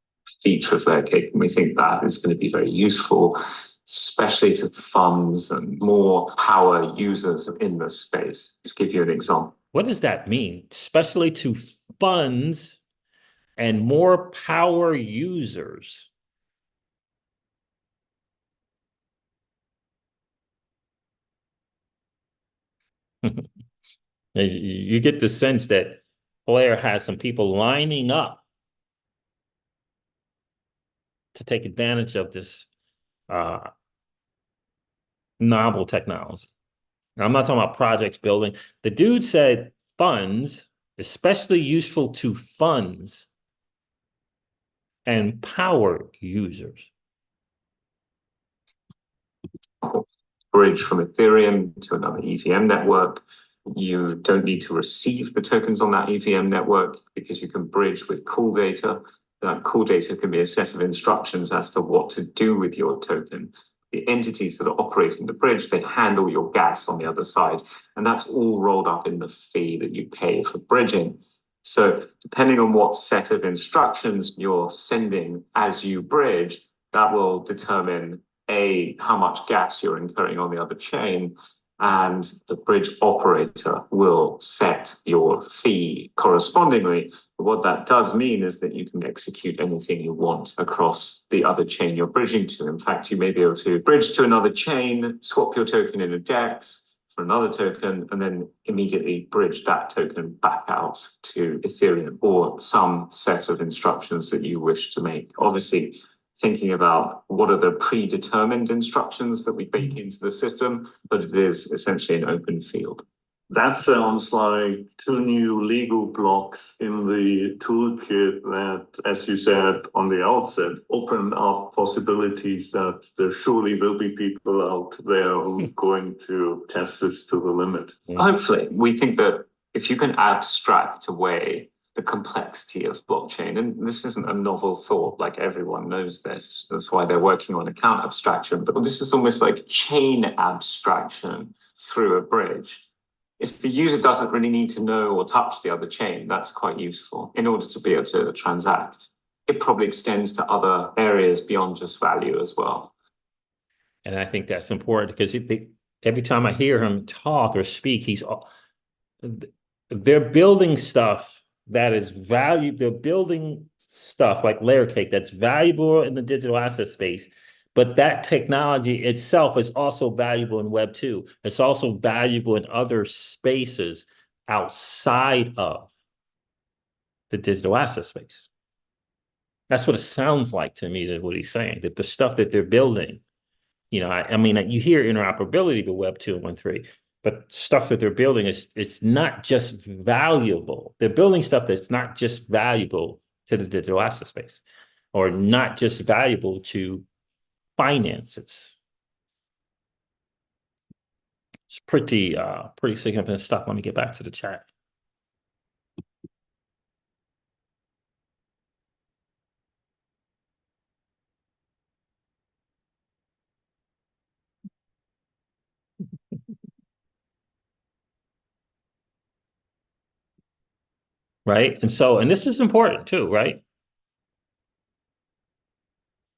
feature of Layer cake, and we think that is going to be very useful, especially to funds and more power users in the space. Just give you an example. What does that mean? Especially to funds and more power users. You get the sense that Flare has some people lining up to take advantage of this novel technology. Now, I'm not talking about projects building. The dude said funds, especially useful to funds and power users. Bridge from Ethereum to another EVM network. You don't need to receive the tokens on that EVM network because you can bridge with cool data. That cool data can be a set of instructions as to what to do with your token. The entities that are operating the bridge, they handle your gas on the other side. And that's all rolled up in the fee that you pay for bridging. So depending on what set of instructions you're sending as you bridge, that will determine how much gas you're incurring on the other chain, and the bridge operator will set your fee correspondingly. But what that does mean is that you can execute anything you want across the other chain you're bridging to. In fact, you may be able to bridge to another chain, swap your token in a DEX for another token, and then immediately bridge that token back out to Ethereum or some set of instructions that you wish to make. Obviously, thinking about what are the predetermined instructions that we bake into the system, but it is essentially an open field. That sounds like two new legal blocks in the toolkit that, as you said on the outset, open up possibilities that there surely will be people out there who are going to test this to the limit. Hopefully, we think that if you can abstract away the complexity of blockchain, and this isn't a novel thought, like everyone knows this, that's why they're working on account abstraction, but this is almost like chain abstraction through a bridge. If the user doesn't really need to know or touch the other chain, that's quite useful in order to be able to transact. It probably extends to other areas beyond just value as well. And I think that's important because every time I hear him talk or speak, they're building stuff that is valuable. They're building stuff like layer cake that's valuable in the digital asset space, but that technology itself is also valuable in Web 2. It's also valuable in other spaces outside of the digital asset space. That's what it sounds like to me, is what he's saying, that the stuff that they're building, I mean, you hear interoperability to Web 2 and Web 3, but stuff that they're building it's not just valuable. They're building stuff that's not just valuable to the digital asset space, or not just valuable to finances. It's pretty significant stuff. Let me get back to the chat. Right. And this is important too, right?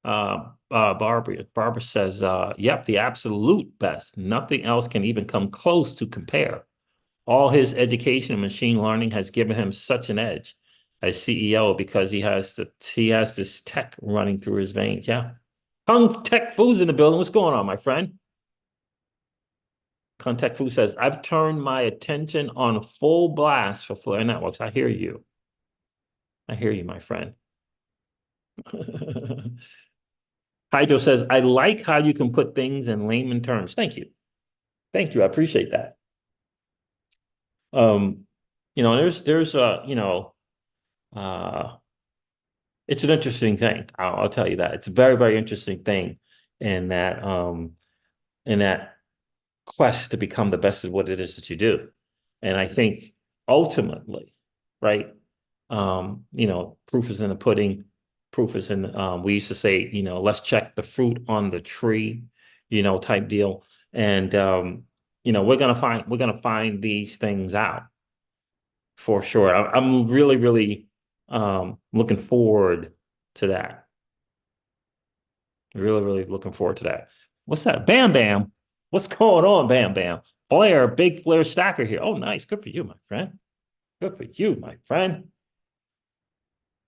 Barbara says, yep, the absolute best. Nothing else can even come close to compare. All his education in machine learning has given him such an edge as CEO because he has this tech running through his veins. Yeah. Hung Tech Foods in the building. What's going on, my friend? Contact Food says, I've turned my attention on full blast for Flare Networks. I hear you. I hear you, my friend. Hydro says, I like how you can put things in layman terms. Thank you. Thank you. I appreciate that. It's an interesting thing. I'll tell you that. It's a very, very interesting thing in that quest to become the best at what it is that you do. And I think ultimately, right, proof is in the pudding. Proof is in, we used to say, let's check the fruit on the tree, type deal. And, we're gonna find these things out for sure. I'm really, really looking forward to that. Really, really looking forward to that. What's that? Bam Bam. What's going on, Bam Bam? Blair, big Blair stacker here. Oh, nice. Good for you, my friend. Good for you, my friend.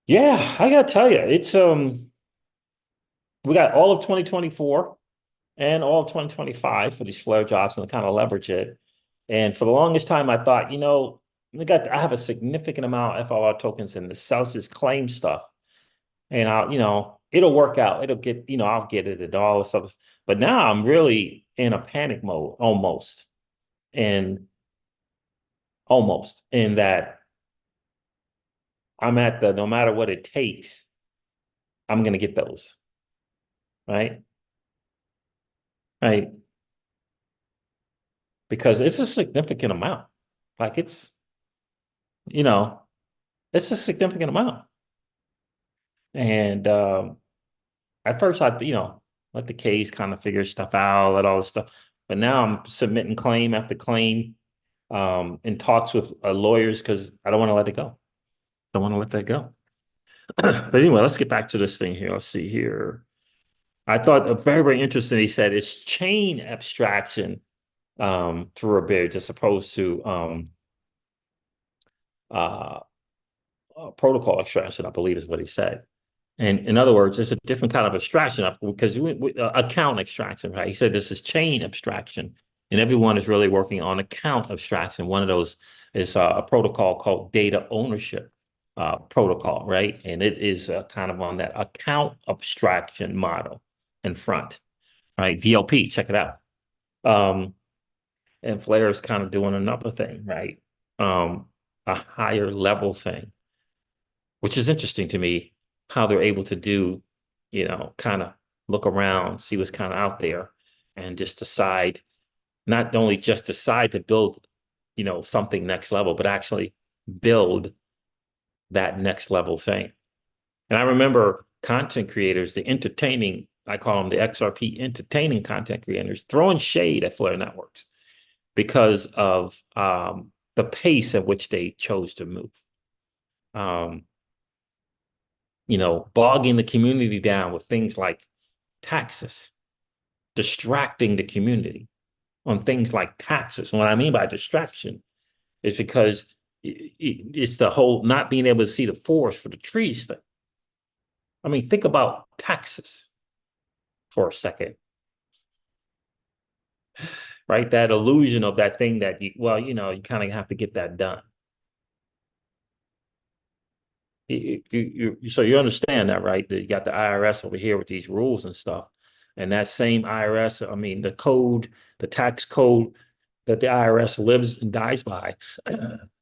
Yeah, I gotta tell you, it's we got all of 2024 and all of 2025 for these flare jobs and to kind of leverage it. And for the longest time, I thought, I have a significant amount of FLR tokens in the Celsius claim stuff. And it'll work out. It'll get, I'll get it and all this stuff. But now I'm really in a panic mode almost. And almost in that I'm at no matter what it takes, I'm going to get those. Right. Right. Because it's a significant amount. Like it's a significant amount. And at first I, let the case kind of figure stuff out, let all this stuff. But now I'm submitting claim after claim in talks with lawyers because I don't want to let it go. Don't want to let that go. But anyway, let's get back to this thing here. Let's see here. I thought very, very interesting. He said it's chain abstraction through a bridge as opposed to protocol extraction, I believe is what he said. And in other words, it's a different kind of abstraction because account extraction, right? He said this is chain abstraction, and everyone is really working on account abstraction. One of those is a protocol called data ownership protocol, right? And it is kind of on that account abstraction model in front, right? DLP, check it out. And Flare is kind of doing another thing, right? A higher level thing, which is interesting to me, how they're able to do, kind of look around, see what's kind of out there, and just decide, not only just decide to build, something next level, but actually build that next level thing. And I remember content creators, I call them the XRP entertaining content creators, throwing shade at Flare Networks because of the pace at which they chose to move. Bogging the community down with things like taxes, distracting the community on things like taxes. And what I mean by distraction is because It's the whole not being able to see the forest for the trees thing. I mean, think about taxes for a second, right? That illusion of that thing that you kind of have to get that done. So you understand that, right? That you got the IRS over here with these rules and stuff. And that same IRS, I mean, the tax code that the IRS lives and dies by,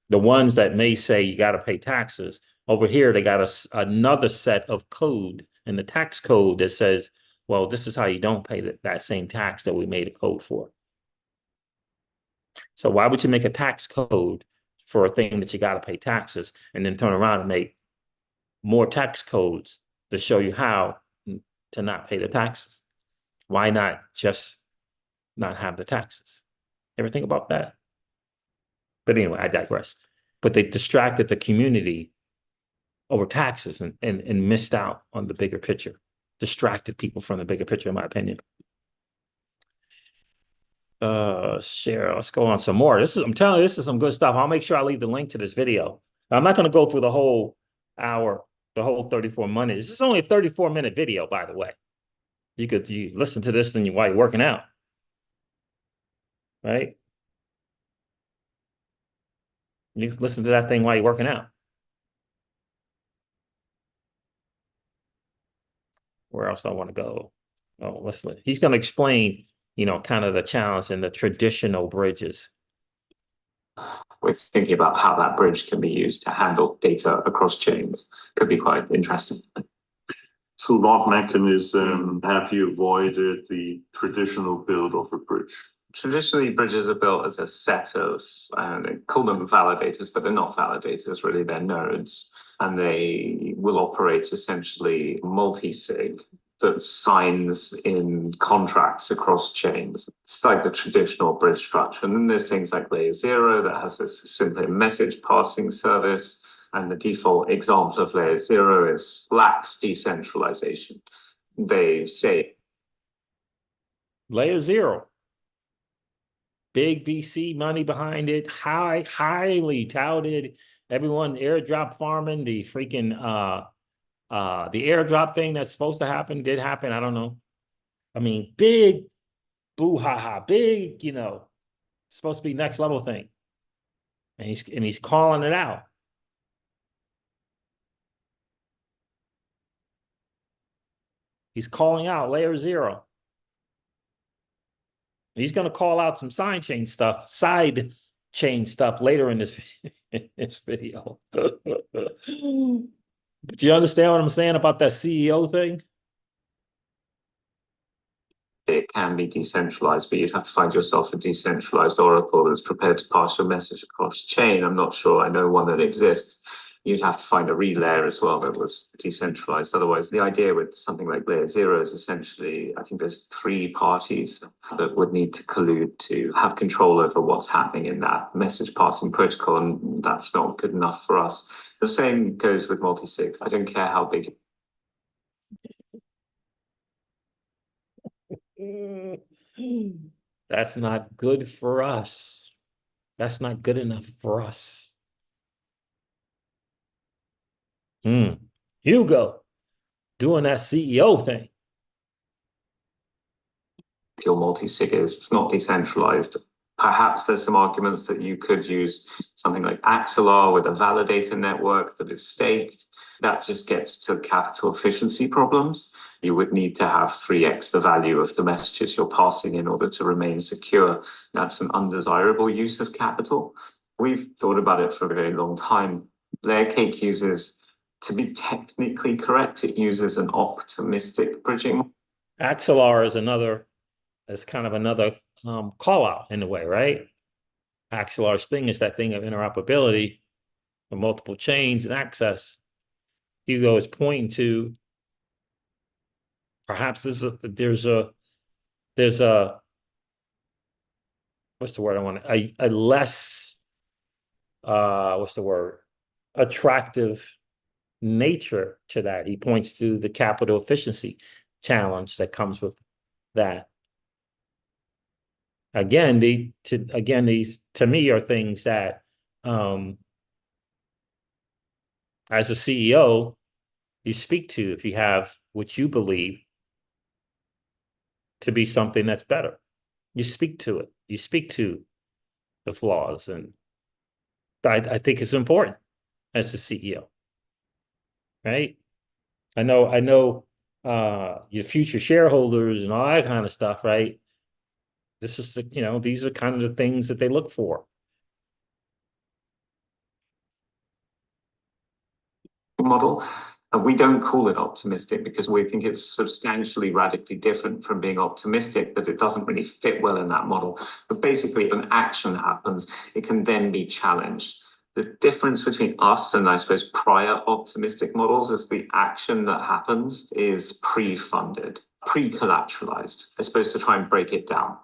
the ones that may say you got to pay taxes, over here, they got another set of code in the tax code that says, well, this is how you don't pay that same tax that we made a code for. So why would you make a tax code for a thing that you got to pay taxes and then turn around and make more tax codes to show you how to not pay the taxes? Why not just not have the taxes? Ever think about that? But anyway, I digress. But they distracted the community over taxes and missed out on the bigger picture, distracted people from the bigger picture, in my opinion. Share, let's go on some more. I'm telling you, this is some good stuff. I'll make sure I leave the link to this video. I'm not going to go through the whole hour, the whole 34 minutes. This is only a 34-minute video, by the way. You listen to this while you're working out, right? You can listen to that thing while you're working out. Where else I want to go? Oh, he's going to explain, kind of the challenge in the traditional bridges. We're thinking about how that bridge can be used to handle data across chains. Could be quite interesting. So what mechanism have you avoided the traditional build of a bridge? Traditionally, bridges are built as a set of, they call them validators, but they're not validators, really, they're nodes. And they will operate essentially multi-sig that signs in contracts across chains. It's like the traditional bridge structure. And then there's things like Layer0 that has this simply message passing service. And the default example of Layer0 is lacks decentralization. They say Layer0. Big VC money behind it, highly touted. Everyone airdrop farming, the freaking the airdrop thing that's supposed to happen did happen. I don't know. I mean, big boo-ha-ha, big, supposed to be next level thing. And he's calling it out. He's calling out Layer0. He's going to call out some side chain stuff later in this video. But you understand what I'm saying about that CEO thing? It can be decentralized, but you'd have to find yourself a decentralized oracle that's prepared to pass your message across chain. I'm not sure I know one that exists. You'd have to find a relayer as well that was decentralized. Otherwise, the idea with something like Layer0 is essentially, I think there's 3 parties that would need to collude to have control over what's happening in that message passing protocol, and that's not good enough for us. The same goes with multi-sig. I don't care how big. That's not good for us. That's not good enough for us. Hugo doing that CEO thing. Your multi-sig is, it's not decentralized. Perhaps there's some arguments that you could use something like Axelar with a validator network that is staked. That just gets to capital efficiency problems. You would need to have 3x the value of the messages you're passing in order to remain secure. That's an undesirable use of capital. We've thought about it for a very long time. Layer Cake uses, to be technically correct, it uses an optimistic bridging. Axelar is kind of another call out in a way, right? Axelar's thing is that thing of interoperability for multiple chains and access. Hugo is pointing to perhaps there's a what's the word I want, a less attractive nature to that. He points to the capital efficiency challenge that comes with that. Again, these to me are things that as a CEO, you speak to if you have what you believe to be something that's better. You speak to it. You speak to the flaws. And I think it's important as a CEO, right? I know your future shareholders and all that kind of stuff, right? This is, these are kind of the things that they look for. Model. And we don't call it optimistic because we think it's substantially radically different from being optimistic, that it doesn't really fit well in that model. But basically, if an action happens, it can then be challenged. The difference between us and I suppose prior optimistic models is the action that happens is pre-funded, pre-collateralized. I suppose to try and break it down,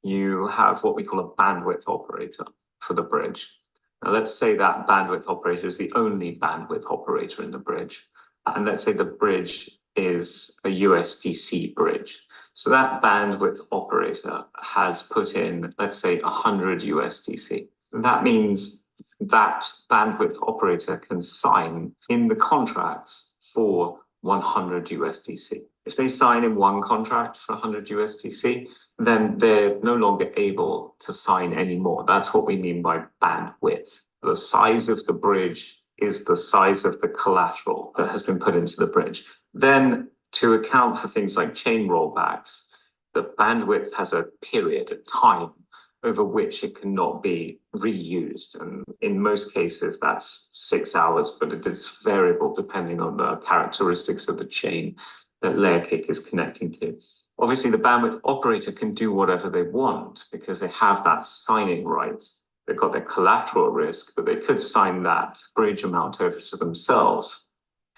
you have what we call a bandwidth operator for the bridge. Now, let's say that bandwidth operator is the only bandwidth operator in the bridge. And let's say the bridge is a USDC bridge. So that bandwidth operator has put in, let's say, 100 USDC. That means that bandwidth operator can sign in the contracts for 100 USDC. If they sign in one contract for 100 USDC, then they're no longer able to sign anymore. That's what we mean by bandwidth. The size of the bridge is the size of the collateral that has been put into the bridge. Then, to account for things like chain rollbacks, the bandwidth has a period, a time over which it cannot be reused. And in most cases, that's 6 hours, but it is variable depending on the characteristics of the chain that Layer Cake is connecting to. Obviously, the bandwidth operator can do whatever they want because they have that signing right. They've got their collateral risk, but they could sign that bridge amount over to themselves.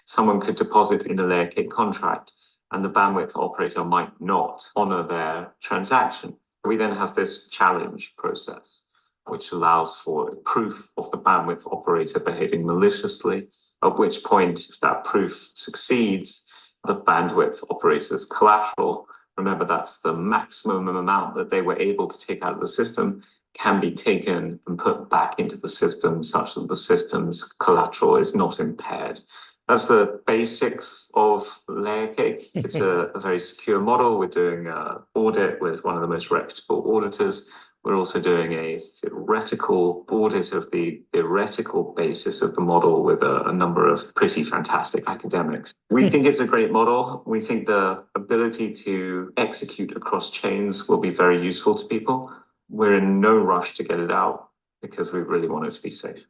Someone could deposit in a Layer Cake contract, and the bandwidth operator might not honor their transaction. We then have this challenge process, which allows for proof of the bandwidth operator behaving maliciously, at which point, if that proof succeeds, the bandwidth operator's collateral, remember that's the maximum amount that they were able to take out of the system, can be taken and put back into the system such that the system's collateral is not impaired. That's the basics of Layer Cake. It's a very secure model. We're doing an audit with one of the most reputable auditors. We're also doing a theoretical audit of the theoretical basis of the model with a number of pretty fantastic academics. We think it's a great model. We think the ability to execute across chains will be very useful to people. We're in no rush to get it out because we really want it to be safe.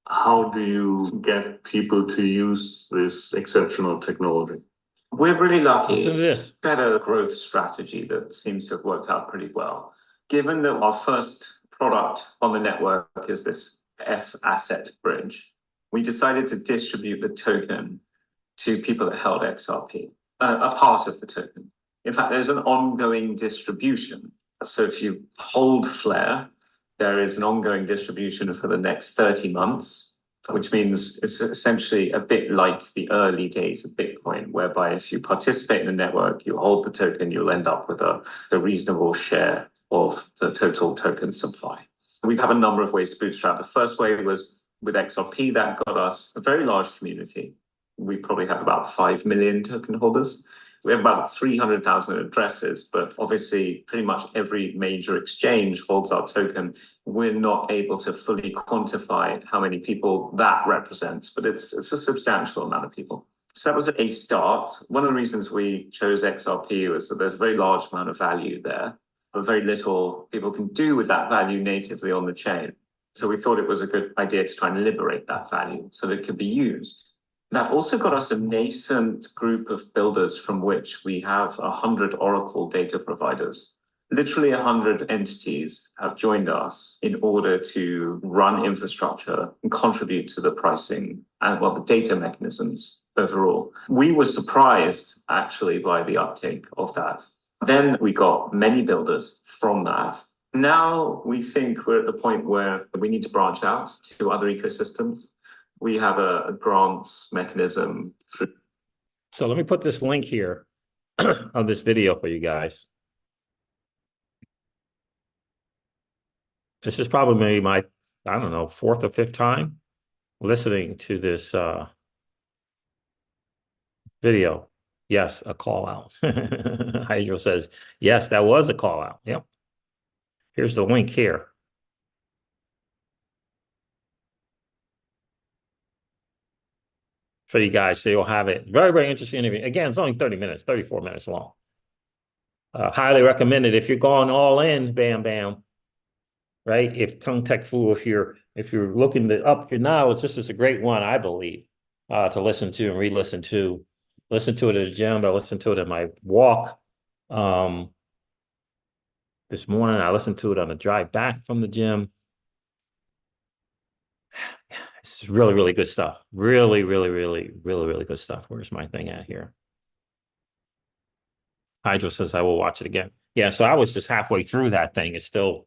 How do you get people to use this exceptional technology? We're really lucky. Listen to this. We've had a growth strategy that seems to have worked out pretty well. Given that our first product on the network is this F asset bridge, we decided to distribute the token to people that held XRP, a part of the token. In fact, there's an ongoing distribution. So if you hold Flare, there is an ongoing distribution for the next 30 months, which means it's essentially a bit like the early days of Bitcoin, whereby if you participate in the network, you hold the token, you'll end up with a reasonable share of the total token supply. We have a number of ways to bootstrap. The first way was with XRP. That got us a very large community. We probably have about 5 million token holders. We have about 300,000 addresses, but obviously pretty much every major exchange holds our token. We're not able to fully quantify how many people that represents, but it's a substantial amount of people. So that was a start. One of the reasons we chose XRP was that there's a very large amount of value there, but very little people can do with that value natively on the chain. So we thought it was a good idea to try and liberate that value so that it could be used. That also got us a nascent group of builders from which we have 100 Oracle data providers. Literally 100 entities have joined us in order to run infrastructure and contribute to the pricing and the data mechanisms overall. We were surprised actually by the uptake of that. Then we got many builders from that. Now we think we're at the point where we need to branch out to other ecosystems. We have a grants mechanism. So let me put this link here on this video for you guys. This is probably maybe my, I don't know, 4th or 5th time listening to this Video. Yes, a call out. Hydro says, yes, that was a call out. Yep. Here's the link here. For you guys, so you'll have it. Very, very interesting interview. Again, it's only 30 minutes, 34 minutes long. Highly recommended if you're going all in, bam, bam. Right? If Tongue Tech Fool, if you're looking to up your knowledge, this is a great one, I believe, to listen to and re-listen to. Listen to it at the gym, but listen to it at my walk. This morning, I listened to it on the drive back from the gym. It's really, really good stuff. Really, really, really, really, really good stuff. Where's my thing at here? Hydro says I will watch it again. Yeah, so I was just halfway through that thing. It's still,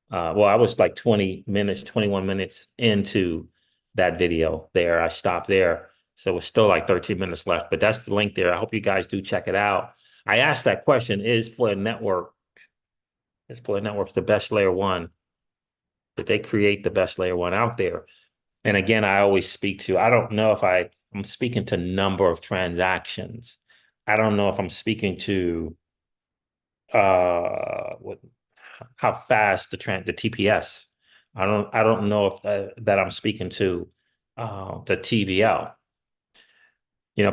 well, I was like 20 minutes, 21 minutes into that video there. I stopped there. So it's still like 13 minutes left, but that's the link there. I hope you guys do check it out. I asked that question, is Flare Networks the best layer one? Did they create the best layer one out there? And again, I always speak to, I don't know if I'm speaking to number of transactions. I don't know if I'm speaking to how fast the TPS. I don't know if that I'm speaking to the TVL.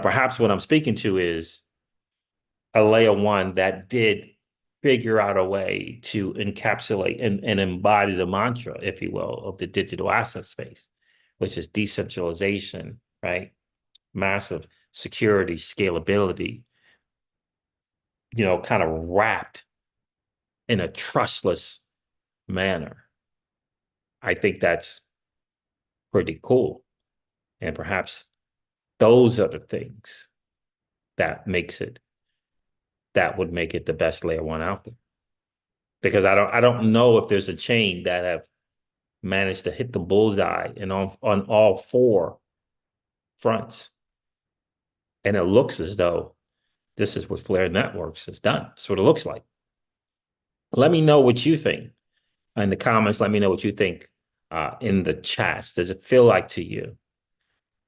Perhaps what I'm speaking to is a layer one that did figure out a way to encapsulate and embody the mantra, if you will, of the digital asset space, which is decentralization, right? Massive security, scalability, kind of wrapped in a trustless manner. I think that's pretty cool. And perhaps those are the things that would make it the best layer one out there. Because I don't know if there's a chain that have managed to hit the bullseye and on all four fronts. And it looks as though this is what Flare Networks has done. That's what it looks like. Let me know what you think in the comments. Let me know what you think in the chats. Does it feel like to you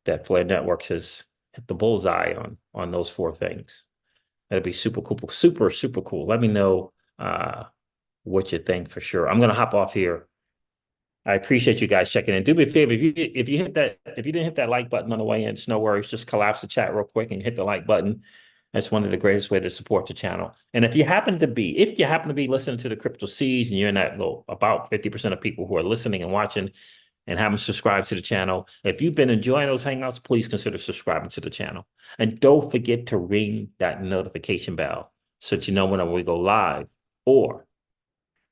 that Flare Networks has hit the bullseye on those four things? That'd be super cool, super, super cool. Let me know what you think for sure. I'm gonna hop off here. I appreciate you guys checking in. Do me a favor, if you didn't hit that like button on the way in, it's no worries. Just collapse the chat real quick and hit the like button. That's one of the greatest ways to support the channel. And if you happen to be listening to the Crypto Seeds and you're in that about 50% of people who are listening and watching and haven't subscribed to the channel, if you've been enjoying those hangouts, please consider subscribing to the channel. And don't forget to ring that notification bell so that you know whenever we go live or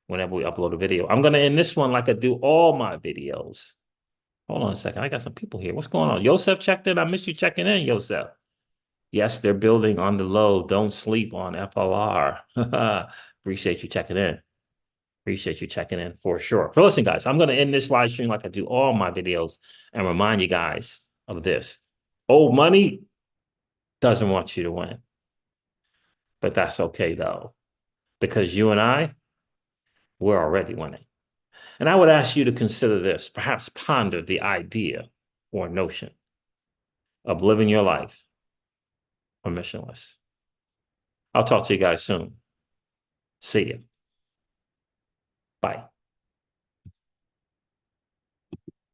whenever we upload a video. I'm going to end this one like I do all my videos. Hold on a second. I got some people here. What's going on? Yosef checked in. I missed you checking in, Yosef. Yes, they're building on the low. Don't sleep on FLR. Appreciate you checking in. Appreciate you checking in for sure. But listen, guys, I'm going to end this live stream like I do all my videos and remind you guys of this. Old money doesn't want you to win. But that's okay, though, because you and we're already winning. And I would ask you to consider this, perhaps ponder the idea or notion of living your life permissionless. I'll talk to you guys soon. See you. Bye.